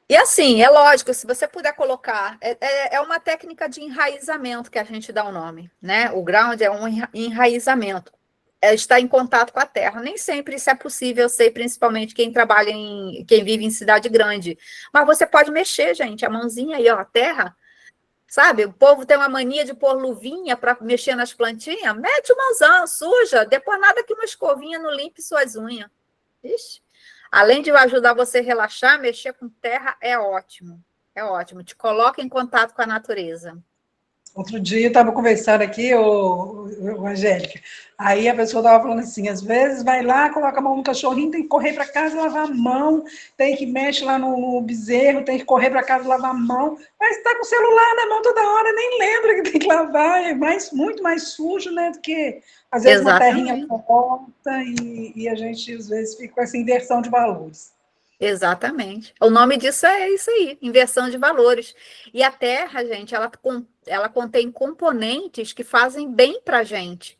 E assim, é lógico, se você puder colocar, é uma técnica de enraizamento que a gente dá o nome, né? O ground é um enraizamento, estar em contato com a terra. Nem sempre isso é possível, eu sei, principalmente quem vive em cidade grande. Mas você pode mexer, gente, a mãozinha aí, ó, a terra, sabe? O povo tem uma mania de pôr luvinha para mexer nas plantinhas, mete o mãozão, suja, depois nada que uma escovinha não limpe suas unhas. Ixi. Além de ajudar você a relaxar, mexer com terra é ótimo. É ótimo. Te coloca em contato com a natureza. Outro dia eu estava conversando aqui, Angélica, aí a pessoa estava falando assim, às vezes vai lá, coloca a mão no cachorrinho, tem que correr para casa lavar a mão, tem que mexer lá no bezerro, tem que correr para casa lavar a mão, mas está com o celular na mão toda hora, nem lembra que tem que lavar, é muito mais sujo, né, do que às vezes uma terrinha Exatamente. volta e a gente às vezes fica com essa inversão de valores. Exatamente. O nome disso é isso aí, inversão de valores. E a terra, gente, ela contém componentes que fazem bem para a gente,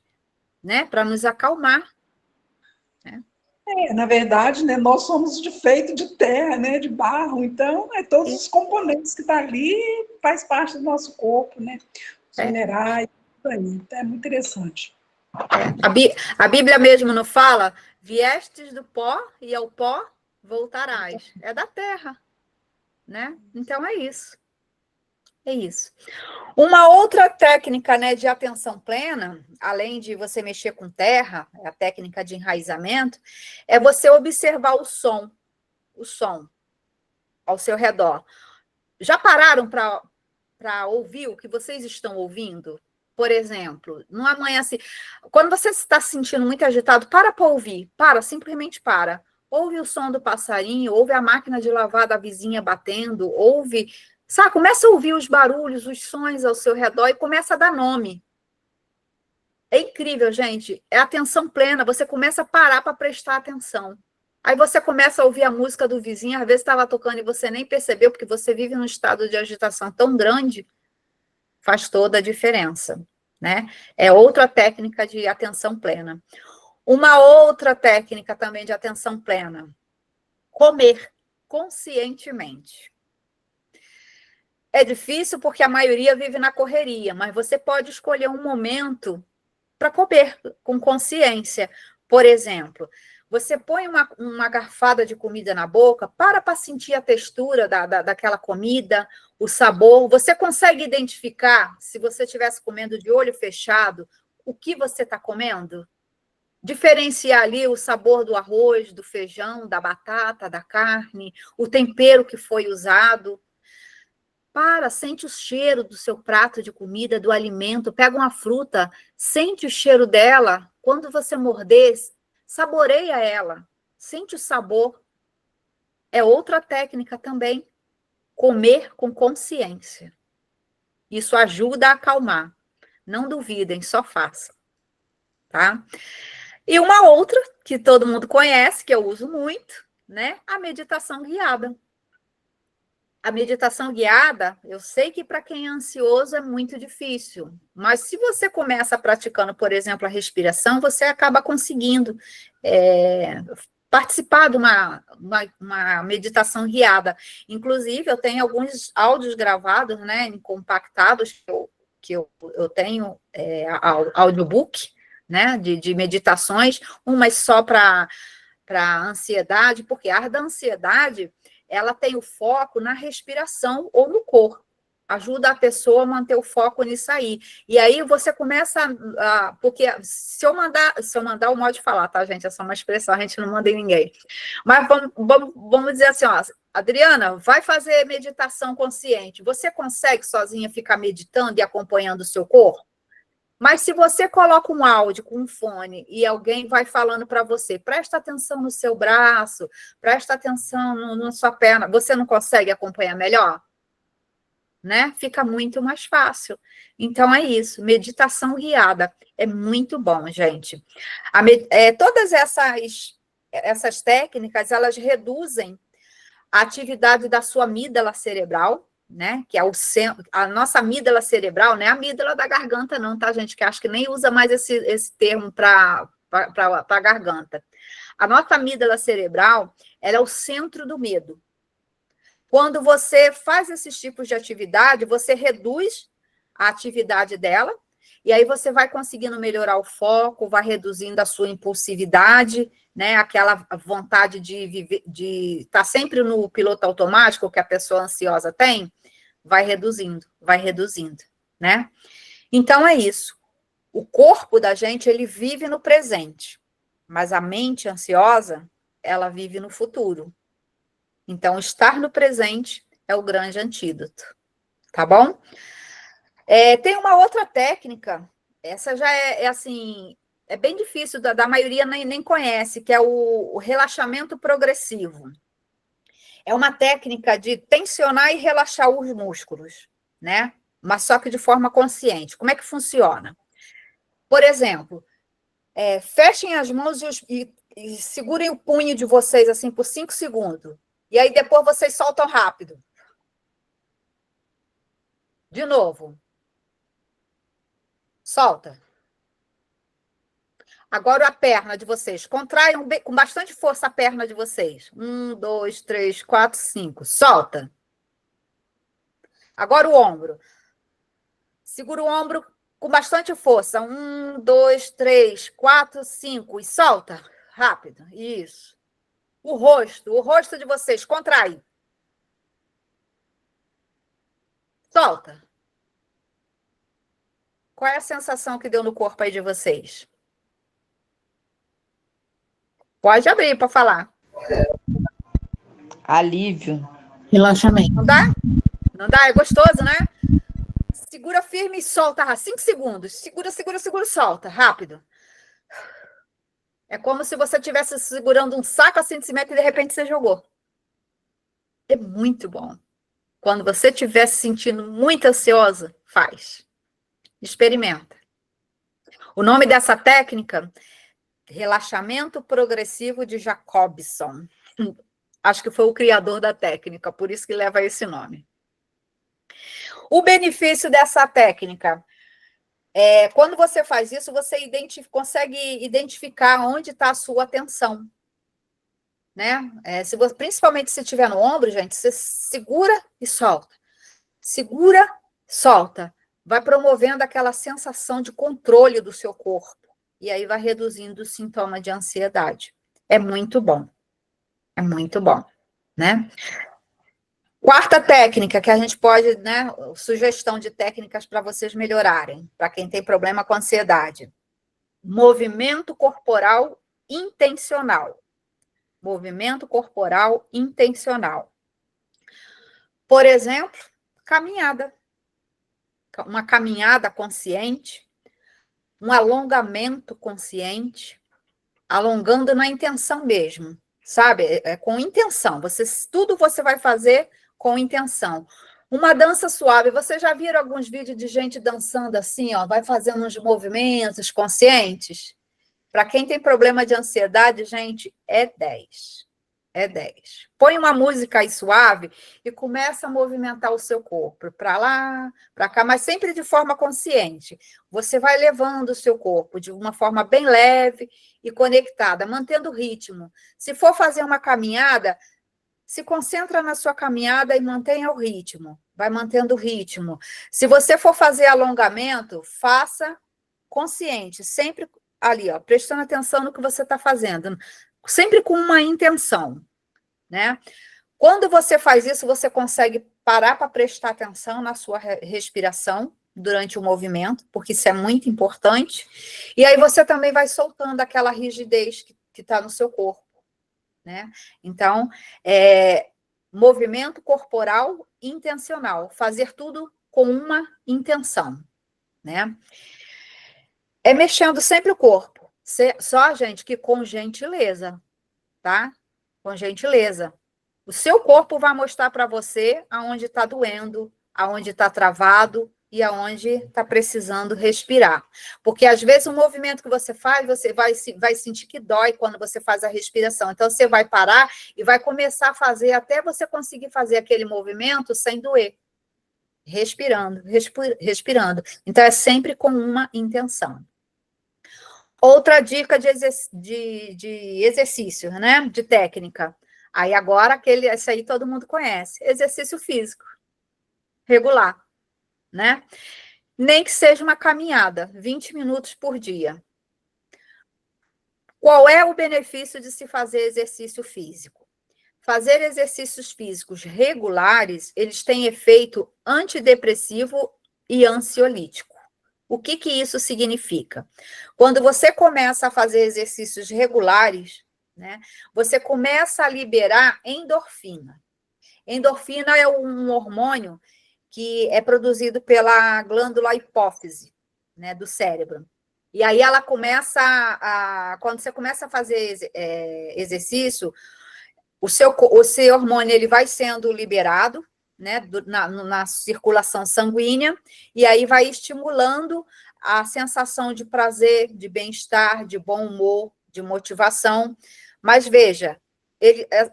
né? Para nos acalmar. Né? Na verdade, né, nós somos feito de terra, né, de barro, então todos os componentes que estão ali faz parte do nosso corpo, né, os É, minerais, isso aí, então, é muito interessante. A Bíblia mesmo não fala, viestes do pó e ao pó voltarás. É da terra, né? Então é isso. É isso. Uma outra técnica, né, de atenção plena, além de você mexer com terra, a técnica de enraizamento, é você observar o som ao seu redor. Já pararam para ouvir o que vocês estão ouvindo? Por exemplo, numa manhã assim, quando você está se sentindo muito agitado, para ouvir, simplesmente para. Ouve o som do passarinho, ouve a máquina de lavar da vizinha batendo, ouve, sabe? Começa a ouvir os barulhos, os sons ao seu redor e começa a dar nome. É incrível, gente. É atenção plena. Você começa a parar para prestar atenção. Aí você começa a ouvir a música do vizinho, às vezes estava tocando e você nem percebeu, porque você vive num estado de agitação tão grande, faz toda a diferença, né? É outra técnica de atenção plena. Uma outra técnica também de atenção plena, comer conscientemente. É difícil porque a maioria vive na correria, mas você pode escolher um momento para comer com consciência. Por exemplo, você põe uma garfada de comida na boca, para sentir a textura daquela comida, o sabor. Você consegue identificar, se você estivesse comendo de olho fechado, o que você está comendo? Diferenciar ali o sabor do arroz, do feijão, da batata, da carne, o tempero que foi usado. sente o cheiro do seu prato de comida, do alimento, pega uma fruta, sente o cheiro dela, quando você morder, saboreia ela, sente o sabor. É outra técnica também, comer com consciência. Isso ajuda a acalmar. Não duvidem, só façam, tá? E uma outra, que todo mundo conhece, que eu uso muito, né? A meditação guiada. A meditação guiada, eu sei que para quem é ansioso é muito difícil, mas se você começa praticando, por exemplo, a respiração, você acaba conseguindo participar de uma meditação guiada. Inclusive, eu tenho alguns áudios gravados, né, em compactados, que eu tenho audiobook, né, de meditações, umas só para ansiedade, porque a da ansiedade ela tem o foco na respiração ou no corpo. Ajuda a pessoa a manter o foco nisso aí. E aí você começa porque se eu mandar o modo de falar, tá, gente? É só uma expressão, a gente não manda em ninguém. Mas vamos dizer assim, ó, Adriana, vai fazer meditação consciente. Você consegue sozinha ficar meditando e acompanhando o seu corpo? Mas se você coloca um áudio com um fone e alguém vai falando para você, presta atenção no seu braço, presta atenção na sua perna, você não consegue acompanhar melhor? Né? Fica muito mais fácil. Então, é isso. Meditação guiada. É muito bom, gente. Todas essas técnicas, elas reduzem a atividade da sua amígdala cerebral, né, que é a nossa amígdala cerebral, não é a amígdala da garganta não, tá, gente, que acho que nem usa mais esse termo para a garganta. A nossa amígdala cerebral, ela é o centro do medo. Quando você faz esses tipos de atividade, você reduz a atividade dela, e aí você vai conseguindo melhorar o foco, vai reduzindo a sua impulsividade, né? Aquela vontade de viver, de estar sempre no piloto automático que a pessoa ansiosa tem, vai reduzindo, né? Então é isso. O corpo da gente, ele vive no presente, mas a mente ansiosa, ela vive no futuro. Então, estar no presente é o grande antídoto, tá bom? Tem uma outra técnica, essa já é assim, é bem difícil, da maioria nem conhece, que é o relaxamento progressivo. É uma técnica de tensionar e relaxar os músculos, né? Mas só que de forma consciente. Como é que funciona? Por exemplo, fechem as mãos e segurem o punho de vocês assim por 5 segundos. E aí depois vocês soltam rápido. De novo. Solta. Agora a perna de vocês. Contraiam com bastante força a perna de vocês. 1, 2, 3, 4, 5. Solta. Agora o ombro. Segura o ombro com bastante força. 1, 2, 3, 4, 5. E solta. Rápido. Isso. O rosto de vocês. Contrai. Solta. Qual é a sensação que deu no corpo aí de vocês? Pode abrir para falar. Alívio. Relaxamento. Não dá? Não dá? É gostoso, né? Segura firme e solta. 5 segundos. Segura, solta. Rápido. É como se você estivesse segurando um saco assim de cimento e de repente você jogou. É muito bom. Quando você estiver se sentindo muito ansiosa, faz. Experimenta. O nome dessa técnica, relaxamento progressivo de Jacobson. Acho que foi o criador da técnica, por isso que leva esse nome. O benefício dessa técnica quando você faz isso, você consegue identificar onde está a sua atenção. Né? Principalmente se estiver no ombro, gente, você segura e solta. Segura, solta. Vai promovendo aquela sensação de controle do seu corpo. E aí vai reduzindo o sintoma de ansiedade. É muito bom. É muito bom, né? Quarta técnica que a gente pode, né? Sugestão de técnicas para vocês melhorarem, para quem tem problema com ansiedade. Movimento corporal intencional. Movimento corporal intencional. Por exemplo, Caminhada. Uma caminhada consciente, um alongamento consciente, alongando na intenção mesmo, sabe? Com intenção. Tudo você vai fazer com intenção. Uma dança suave. Vocês já viram alguns vídeos de gente dançando assim, ó, vai fazendo uns movimentos conscientes? Para quem tem problema de ansiedade, gente, é 10. É 10. Põe uma música aí suave e começa a movimentar o seu corpo para lá, para cá, mas sempre de forma consciente. Você vai levando o seu corpo de uma forma bem leve e conectada, mantendo o ritmo. Se for fazer uma caminhada, se concentra na sua caminhada e mantenha o ritmo. Vai mantendo o ritmo. Se você for fazer alongamento, faça consciente, sempre ali, ó, prestando atenção no que você está fazendo, sempre com uma intenção, né? Quando você faz isso, você consegue parar para prestar atenção na sua respiração durante o movimento, porque isso é muito importante, e aí você também vai soltando aquela rigidez que está no seu corpo, né? Então, movimento corporal intencional, fazer tudo com uma intenção, né? É mexendo sempre o corpo, só, gente, que com gentileza, tá? Com gentileza. O seu corpo vai mostrar para você aonde está doendo, aonde está travado e aonde está precisando respirar. Porque, às vezes, o movimento que você faz, você vai sentir que dói quando você faz a respiração. Então, você vai parar e vai começar a fazer até você conseguir fazer aquele movimento sem doer. Respirando, respirando. Então, é sempre com uma intenção. Outra dica de exercício, né? De técnica. Aí agora, esse aí todo mundo conhece. Exercício físico. Regular, né? Nem que seja uma caminhada, 20 minutos por dia. Qual é o benefício de se fazer exercício físico? Fazer exercícios físicos regulares, eles têm efeito antidepressivo e ansiolítico. O que isso significa? Quando você começa a fazer exercícios regulares, né, você começa a liberar endorfina. Endorfina é um hormônio que é produzido pela glândula hipófise, né, do cérebro. E aí ela começa quando você começa a fazer exercício, o seu hormônio ele vai sendo liberado, né, na circulação sanguínea, e aí vai estimulando a sensação de prazer, de bem-estar, de bom humor, de motivação. Mas veja,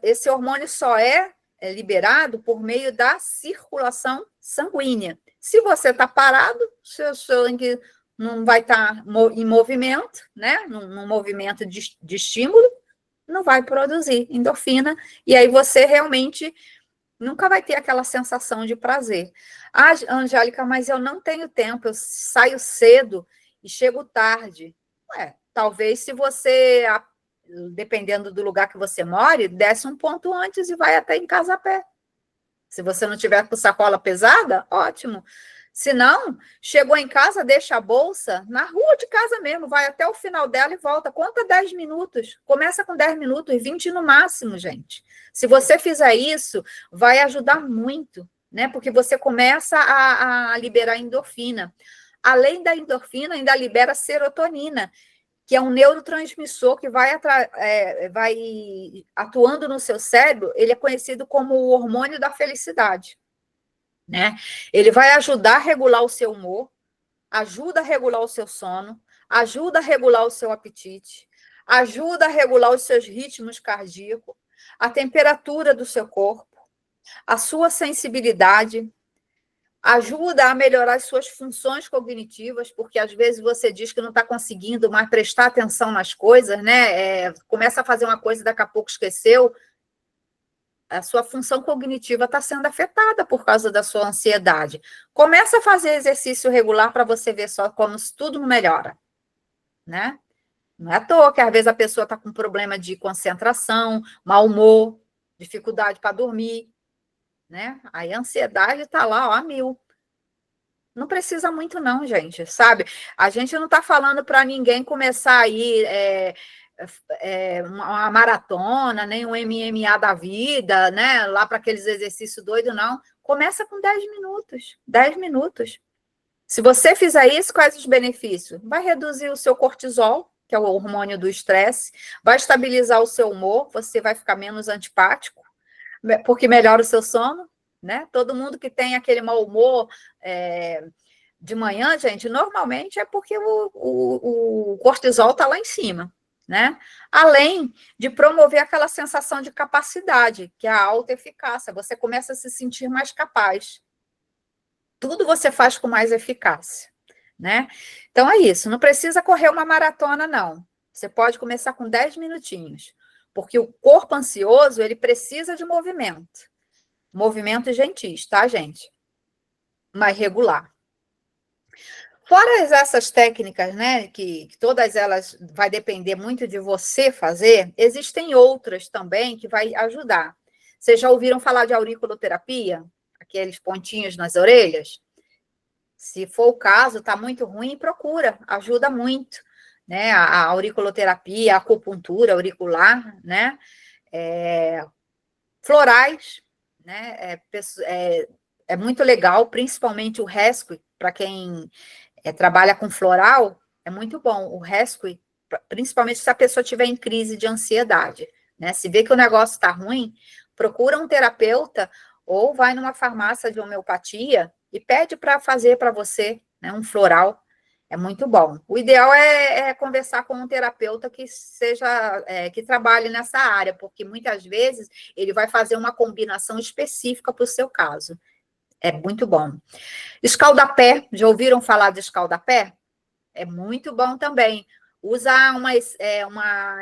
esse hormônio só é liberado por meio da circulação sanguínea. Se você está parado, seu sangue não vai estar em movimento, né, num movimento de estímulo, não vai produzir endorfina, e aí você realmente nunca vai ter aquela sensação de prazer. Ah, Angélica, mas eu não tenho tempo, eu saio cedo e chego tarde. Talvez se você, dependendo do lugar que você mora, desce um ponto antes e vai até em casa a pé. Se você não tiver com sacola pesada, ótimo. Se não, chegou em casa, deixa a bolsa na rua de casa mesmo, vai até o final dela e volta. Conta 10 minutos. Começa com 10 minutos, 20 no máximo, gente. Se você fizer isso, vai ajudar muito, né? Porque você começa a liberar endorfina. Além da endorfina, ainda libera serotonina, que é um neurotransmissor que vai atuando no seu cérebro. Ele é conhecido como o hormônio da felicidade, né? Ele vai ajudar a regular o seu humor, ajuda a regular o seu sono, ajuda a regular o seu apetite, ajuda a regular os seus ritmos cardíacos, a temperatura do seu corpo, a sua sensibilidade, ajuda a melhorar as suas funções cognitivas, porque às vezes você diz que não está conseguindo mais prestar atenção nas coisas, né? Começa a fazer uma coisa e daqui a pouco esqueceu. A sua função cognitiva está sendo afetada por causa da sua ansiedade. Começa a fazer exercício regular para você ver só como tudo melhora, né? Não é à toa que às vezes a pessoa está com problema de concentração, mau humor, dificuldade para dormir, né? Aí a ansiedade está lá, ó, a mil. Não precisa muito não, gente, sabe? A gente não está falando para ninguém começar aí uma maratona, nem um MMA da vida, né? Lá para aqueles exercícios doidos, não. Começa com 10 minutos. 10 minutos. Se você fizer isso, quais os benefícios? Vai reduzir o seu cortisol, que é o hormônio do estresse, vai estabilizar o seu humor, você vai ficar menos antipático, porque melhora o seu sono, né? Todo mundo que tem aquele mau humor de manhã, gente, normalmente é porque o cortisol está lá em cima, né? Além de promover aquela sensação de capacidade, que é a alta eficácia, você começa a se sentir mais capaz. Tudo você faz com mais eficácia, né? Então é isso, não precisa correr uma maratona, não. Você pode começar com 10 minutinhos, porque o corpo ansioso, ele precisa de movimento. Movimentos gentis, tá, gente? Mas regular. Fora essas técnicas, né, que todas elas vai depender muito de você fazer, existem outras também que vai ajudar. Vocês já ouviram falar de auriculoterapia? Aqueles pontinhos nas orelhas? Se for o caso, está muito ruim, procura, ajuda muito, né? A auriculoterapia, a acupuntura auricular, né? Florais, né? É muito legal, principalmente o Rescue, para quem trabalha com floral, é muito bom. O Rescue, principalmente se a pessoa tiver em crise de ansiedade, né? Se vê que o negócio está ruim, procura um terapeuta ou vai numa farmácia de homeopatia e pede para fazer para você, né, um floral. É muito bom. O ideal é conversar com um terapeuta que seja, que trabalhe nessa área, porque muitas vezes ele vai fazer uma combinação específica para o seu caso. É muito bom. Escaldapé, já ouviram falar de escaldapé? É muito bom também. Usa uma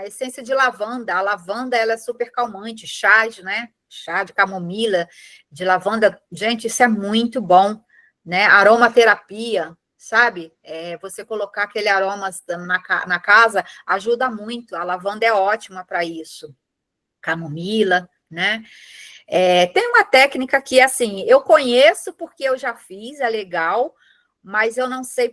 essência de lavanda. A lavanda, ela é super calmante. Chás, né? Chá de camomila, de lavanda. Gente, isso é muito bom, né? Aromaterapia, sabe? Você colocar aquele aroma na casa ajuda muito. A lavanda é ótima para isso. Camomila, né? Tem uma técnica que, assim, eu conheço porque eu já fiz, é legal, mas eu não sei,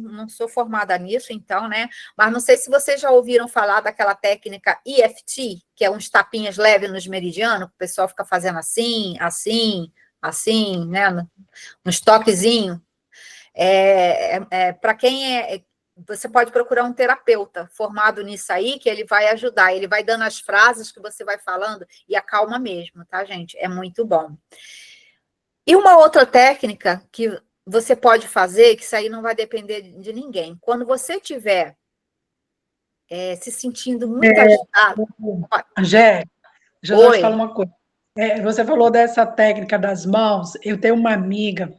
não sou formada nisso, então, né? Mas não sei se vocês já ouviram falar daquela técnica EFT, que é uns tapinhas leves nos meridianos, que o pessoal fica fazendo assim, assim, assim, né? Uns toquezinhos. Para quem você pode procurar um terapeuta formado nisso aí, que ele vai ajudar, ele vai dando as frases que você vai falando e acalma mesmo, tá, gente? É muito bom. E uma outra técnica que você pode fazer, que isso aí não vai depender de ninguém, quando você estiver se sentindo muito agitado... Angélica, deixa eu só te falar Oi. uma coisa. Você falou dessa técnica das mãos, eu tenho uma amiga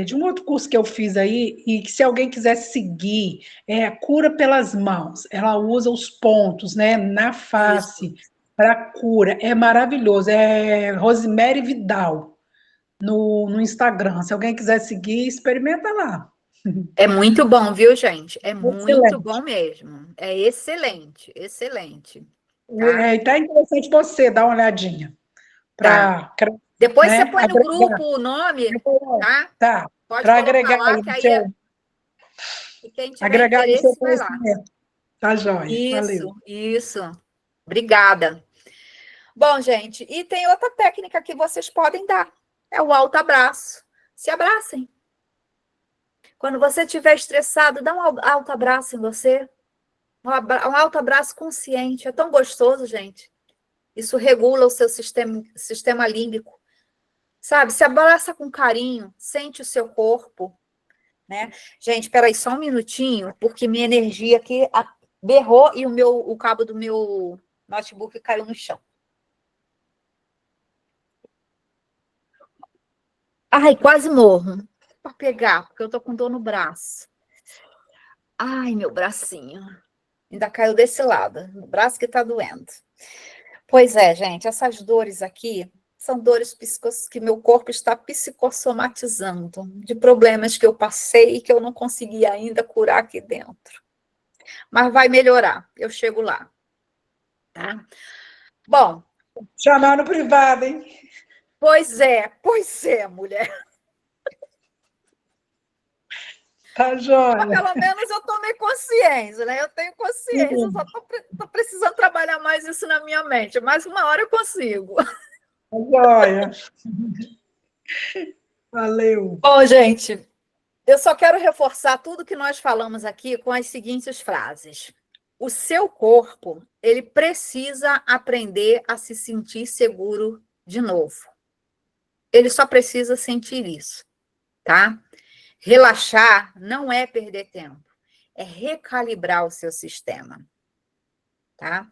de um outro curso que eu fiz aí, e que se alguém quiser seguir, é a cura pelas mãos. Ela usa os pontos, né, na face para cura. É maravilhoso. É Rosemary Vidal no Instagram. Se alguém quiser seguir, experimenta lá. É muito bom, viu, gente? É muito bom Excelente. mesmo. É excelente, excelente. Tá? É até interessante você dar uma olhadinha Tá. para, Depois você né, põe no agregar. grupo o nome, tá? Tá, Pode para colocar agregar lá, aí que no aí seu, e quem tiver agregar aí no seu interesse vai lá. conhecimento. Tá joia. Valeu. Isso. Obrigada. Bom, gente, e tem outra técnica que vocês podem dar. É o alto abraço. Se abracem. Quando você estiver estressado, dá um alto abraço em você. Um alto abraço consciente. É tão gostoso, gente. Isso regula o seu sistema límbico. Sabe? Se abraça com carinho, sente o seu corpo, né? Gente, espera aí só um minutinho, porque minha energia aqui berrou e o cabo do meu notebook caiu no chão. Ai, quase morro para pegar, porque eu tô com dor no braço. Ai, meu bracinho. Ainda caiu desse lado, o braço que tá doendo. Pois é, gente, essas dores aqui são dores que meu corpo está psicossomatizando, de problemas que eu passei e que eu não consegui ainda curar aqui dentro. Mas vai melhorar, eu chego lá, tá? Bom... Chamar no privado, hein? Pois é, mulher. Tá Mas joia. pelo menos eu tomei consciência, né? Eu tenho consciência, eu só estou precisando trabalhar mais isso na minha mente. Mas uma hora eu consigo. Tá joia. Valeu. Bom, gente, eu só quero reforçar tudo que nós falamos aqui com as seguintes frases. O seu corpo, ele precisa aprender a se sentir seguro de novo. Ele só precisa sentir isso, tá? Relaxar não é perder tempo, é recalibrar o seu sistema, tá?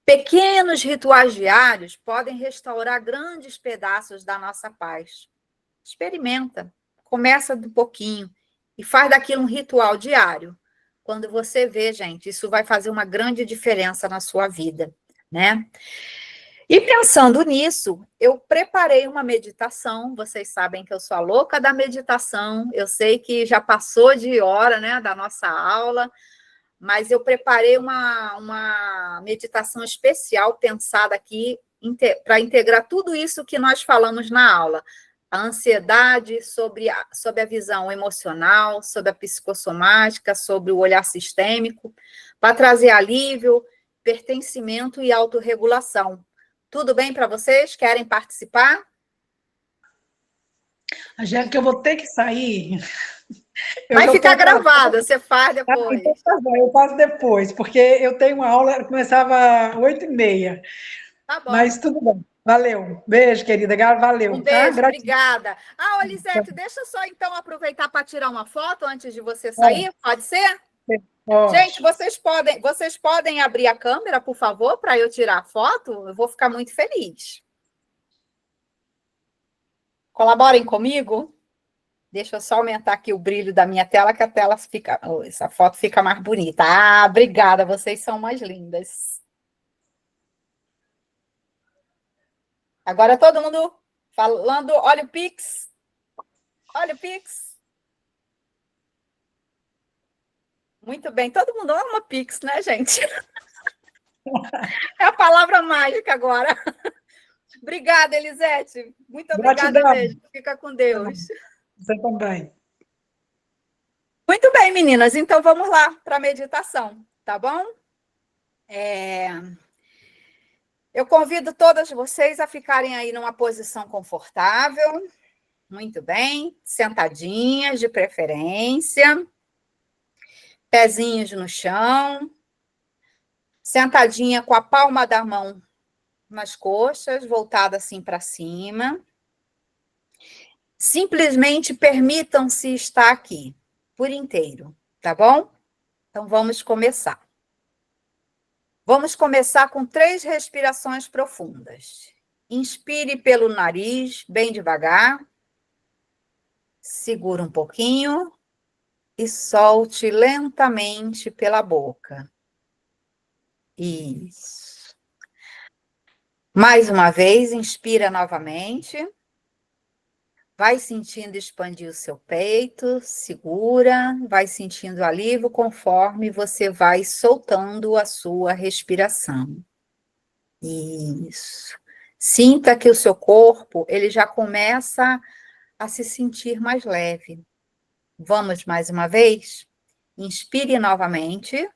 Pequenos rituais diários podem restaurar grandes pedaços da nossa paz. Experimenta, começa do pouquinho e faz daquilo um ritual diário. Quando você vê, gente, isso vai fazer uma grande diferença na sua vida, né? E pensando nisso, eu preparei uma meditação. Vocês sabem que eu sou a louca da meditação. Eu sei que já passou de hora, né, da nossa aula, mas eu preparei uma meditação especial pensada aqui para integrar tudo isso que nós falamos na aula. A ansiedade sobre a visão emocional, sobre a psicossomática, sobre o olhar sistêmico, para trazer alívio, pertencimento e autorregulação. Tudo bem para vocês? Querem participar? Angélica, eu vou ter que sair. Vai ficar gravada, você faz depois. Então tá bom, eu faço depois, porque eu tenho uma aula, começava às 8h30. Tá bom. Mas tudo bem. Valeu. Beijo, querida. Valeu. Um beijo, tá? obrigada. Ah, Elisete, deixa só então aproveitar para tirar uma foto antes de você sair, pode ser? Pode. Gente, vocês podem abrir a câmera, por favor, para eu tirar a foto? Eu vou ficar muito feliz. Colaborem comigo? Deixa eu só aumentar aqui o brilho da minha tela, que a tela fica, essa foto fica mais bonita. Ah, obrigada, vocês são mais lindas. Agora todo mundo falando, olha o Pix. Olha o Pix. Muito bem, todo mundo ama Pix, né, gente? É a palavra mágica agora. Obrigada, Elisete. Muito obrigada mesmo. Fica com Deus. Você também. Muito bem, meninas. Então, vamos lá para a meditação, tá bom? Eu convido todas vocês a ficarem aí numa posição confortável. Muito bem. Sentadinhas, de preferência. Pezinhos no chão. Sentadinha com a palma da mão nas coxas, voltada assim para cima. Simplesmente permitam-se estar aqui, por inteiro, tá bom? Então, vamos começar. Vamos começar com 3 respirações profundas. Inspire pelo nariz, bem devagar. Segura um pouquinho e solte lentamente pela boca. Isso. Mais uma vez, inspira novamente. Vai sentindo expandir o seu peito, segura, vai sentindo alívio conforme você vai soltando a sua respiração. Isso. Sinta que o seu corpo, ele já começa a se sentir mais leve. Vamos mais uma vez? Inspire novamente.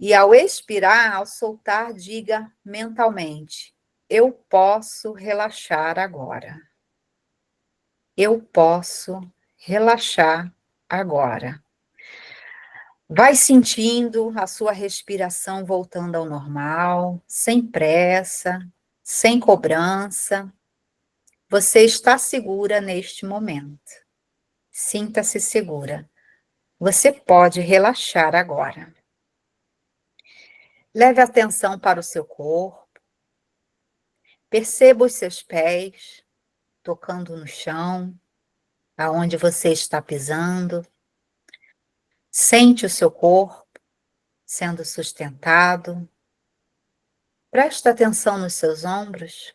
E ao expirar, ao soltar, diga mentalmente: eu posso relaxar agora. Eu posso relaxar agora. Vai sentindo a sua respiração voltando ao normal, sem pressa, sem cobrança. Você está segura neste momento. Sinta-se segura. Você pode relaxar agora. Leve a atenção para o seu corpo. Perceba os seus pés tocando no chão, aonde você está pisando. Sente o seu corpo sendo sustentado. Presta atenção nos seus ombros.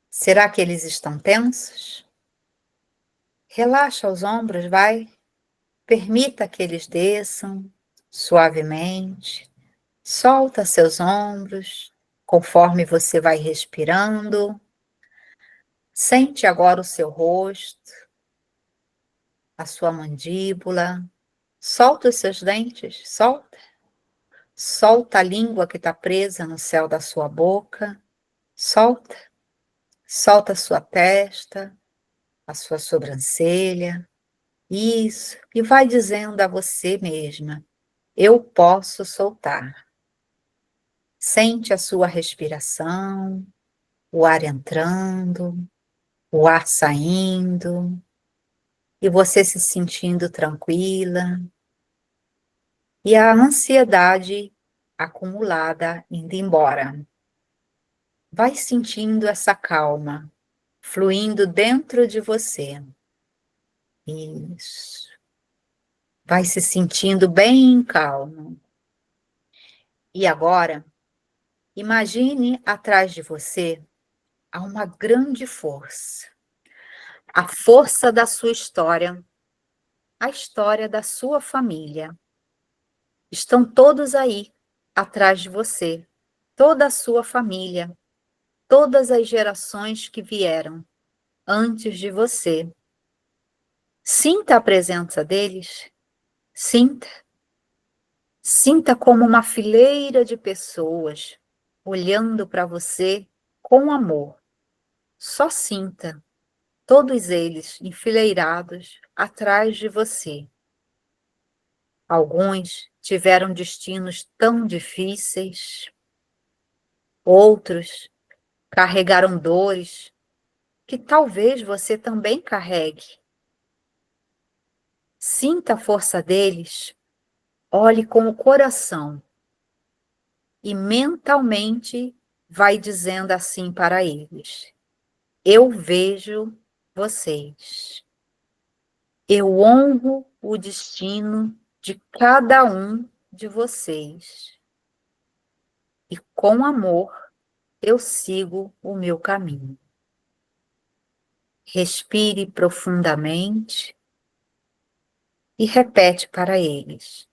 Será que eles estão tensos? Relaxa os ombros, vai. Permita que eles desçam suavemente. Solta seus ombros conforme você vai respirando. Sente agora o seu rosto. a sua mandíbula. Solta os seus dentes, solta. Solta a língua que está presa no céu da sua boca. Solta. Solta a sua testa, a sua sobrancelha. Isso. E vai dizendo a você mesma: eu posso soltar. Sente a sua respiração, o ar entrando, o ar saindo, e você se sentindo tranquila, e a ansiedade acumulada indo embora. Vai sentindo essa calma fluindo dentro de você. Isso. Vai se sentindo bem calmo. E agora, imagine atrás de você há uma grande força. A força da sua história, a história da sua família. Estão todos aí, atrás de você, toda a sua família, todas as gerações que vieram antes de você. Sinta a presença deles, sinta. Sinta como uma fileira de pessoas olhando para você com amor. Só sinta, todos eles enfileirados atrás de você. Alguns tiveram destinos tão difíceis, outros carregaram dores que talvez você também carregue. Sinta a força deles, olhe com o coração e mentalmente vai dizendo assim para eles: eu vejo vocês. Eu honro o destino de cada um de vocês. E com amor eu sigo o meu caminho. Respire profundamente e repete para eles: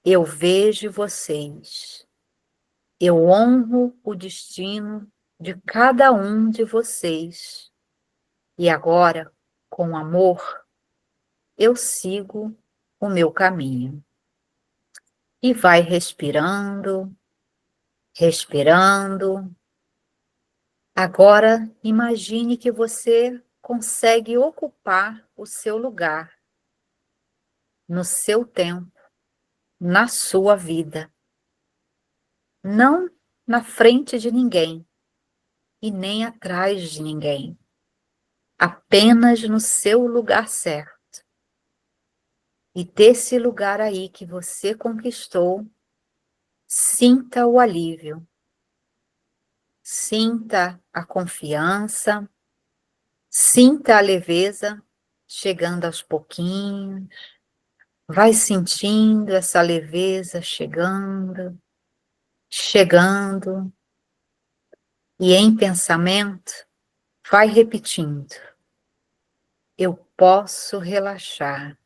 eu vejo vocês. Eu honro o destino de cada um de vocês. E agora, com amor, eu sigo o meu caminho. E vai respirando, respirando. Agora, imagine que você consegue ocupar o seu lugar no seu tempo, na sua vida. Não na frente de ninguém e nem atrás de ninguém. Apenas no seu lugar certo. E desse lugar aí que você conquistou, sinta o alívio. Sinta a confiança, sinta a leveza chegando aos pouquinhos. Vai sentindo essa leveza chegando, chegando. E em pensamento, vai repetindo: eu posso relaxar.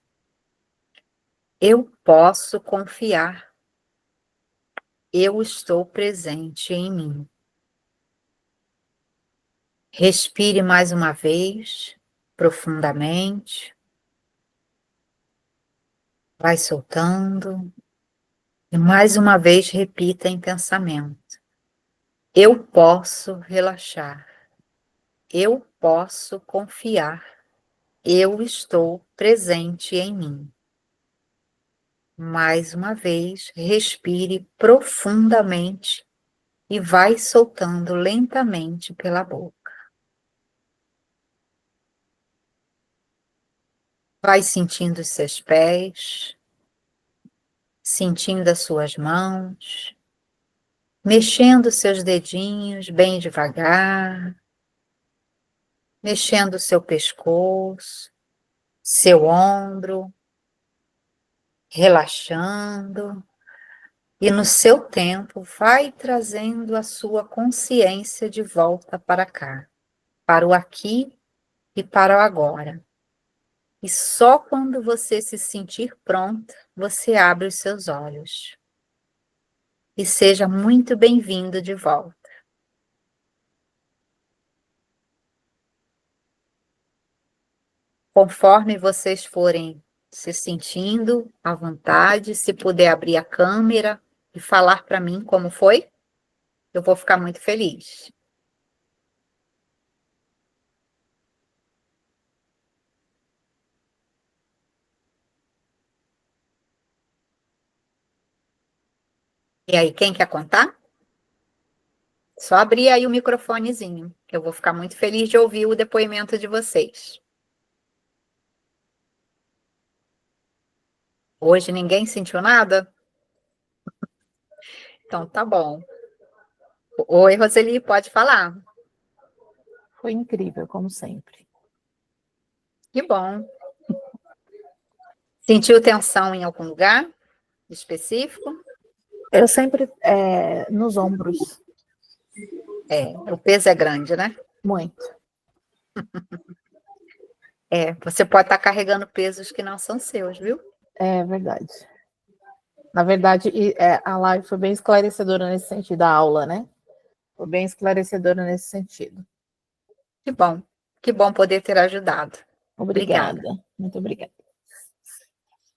Eu posso confiar. Eu estou presente em mim. Respire mais uma vez, profundamente. Vai soltando. E mais uma vez repita em pensamento: eu posso relaxar. Eu posso confiar. Eu estou presente em mim. Mais uma vez, respire profundamente e vai soltando lentamente pela boca. Vai sentindo os seus pés, sentindo as suas mãos, mexendo seus dedinhos bem devagar, mexendo seu pescoço, seu ombro, relaxando, e no seu tempo vai trazendo a sua consciência de volta para cá, para o aqui e para o agora. E só quando você se sentir pronta, você abre os seus olhos. E seja muito bem-vindo de volta. conforme vocês forem se sentindo à vontade, se puder abrir a câmera e falar para mim como foi, eu vou ficar muito feliz. E aí, quem quer contar? Só abrir aí o microfonezinho, que eu vou ficar muito feliz de ouvir o depoimento de vocês. Hoje ninguém sentiu nada? Então, tá bom. Oi, Roseli, pode falar. Foi incrível, como sempre. Que bom. Sentiu tensão em algum lugar específico? Eu sempre nos ombros, O peso é grande, né? muito. Você pode estar carregando pesos que não são seus, viu? É verdade. Na verdade, a live foi bem esclarecedora nesse sentido, a aula, né? Foi bem esclarecedora nesse sentido. Que bom poder ter ajudado. Obrigada. Muito obrigada.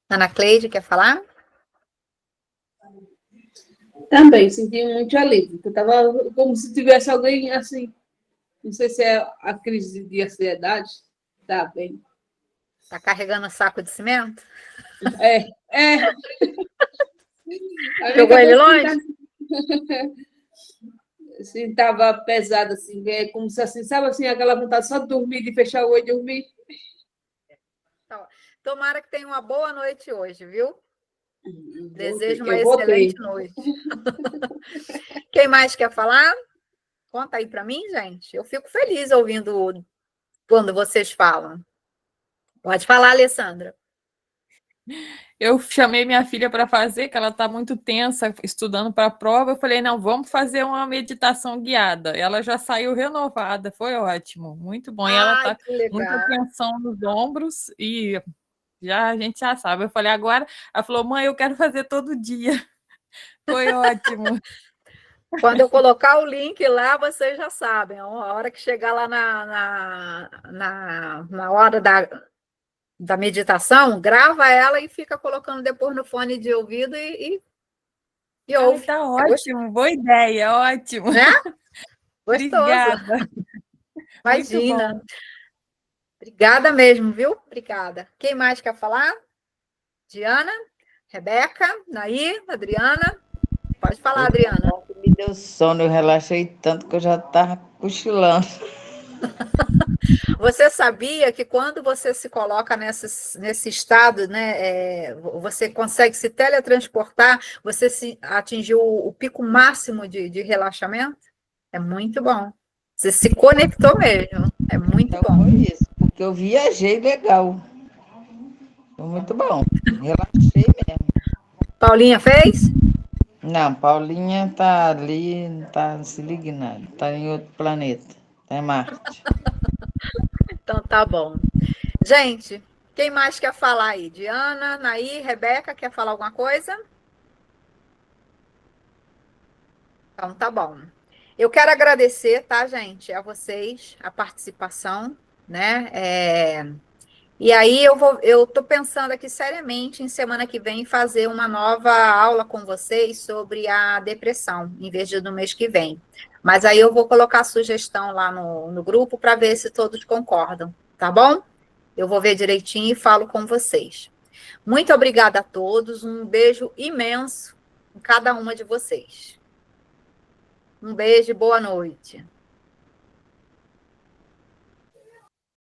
Ana Cleide, quer falar? Também senti muito alívio, porque eu estava como se tivesse alguém assim, não sei se é a crise de ansiedade, tá bem. Tá carregando um saco de cimento? É. Jogou ele longe? Assim, estava pesado, assim, como se assim, sabe assim, aquela vontade só de dormir, de fechar o olho e dormir. Tomara que tenha uma boa noite hoje, viu? Desejo uma Eu vou excelente ter. noite. Quem mais quer falar? Conta aí para mim, gente. Eu fico feliz ouvindo quando vocês falam. Pode falar, Alessandra. Eu chamei minha filha para fazer, que ela está muito tensa, estudando para a prova. Eu falei, não, vamos fazer uma meditação guiada. Ela já saiu renovada, foi ótimo, muito bom. E ela está com muita tensão nos ombros e a gente já sabe. Eu falei, agora, ela falou, mãe, eu quero fazer todo dia. Foi ótimo. Quando eu colocar o link lá, vocês já sabem. A hora que chegar lá na hora da meditação, grava ela e fica colocando depois no fone de ouvido e ouve. Tá ótimo, boa ideia, ótimo. Né? Gostoso. Obrigada. Imagina. Obrigada mesmo, viu? Obrigada. Quem mais quer falar? Diana, Rebeca, Nair, Adriana. Pode falar, Adriana. Me deu sono, eu relaxei tanto que eu já estava cochilando. Você sabia que quando você se coloca nesse estado, né, você consegue se teletransportar, você atingiu o pico máximo de relaxamento? É muito bom. Você se conectou mesmo. É muito Então, bom. foi isso, porque eu viajei legal. Foi muito bom. Relaxei mesmo. Paulinha fez? Não, Paulinha está ali, não está se ligando, está em outro planeta, está em Marte. Então tá bom. Gente, quem mais quer falar aí? Diana, Nair, Rebeca, quer falar alguma coisa? Então tá bom. Eu quero agradecer, tá, gente, a vocês, a participação, né? E aí eu tô pensando aqui seriamente em semana que vem fazer uma nova aula com vocês sobre a depressão, em vez de no mês que vem. Mas aí eu vou colocar a sugestão lá no grupo para ver se todos concordam, tá bom? Eu vou ver direitinho e falo com vocês. Muito obrigada a todos, um beijo imenso em cada uma de vocês. Um beijo e boa noite.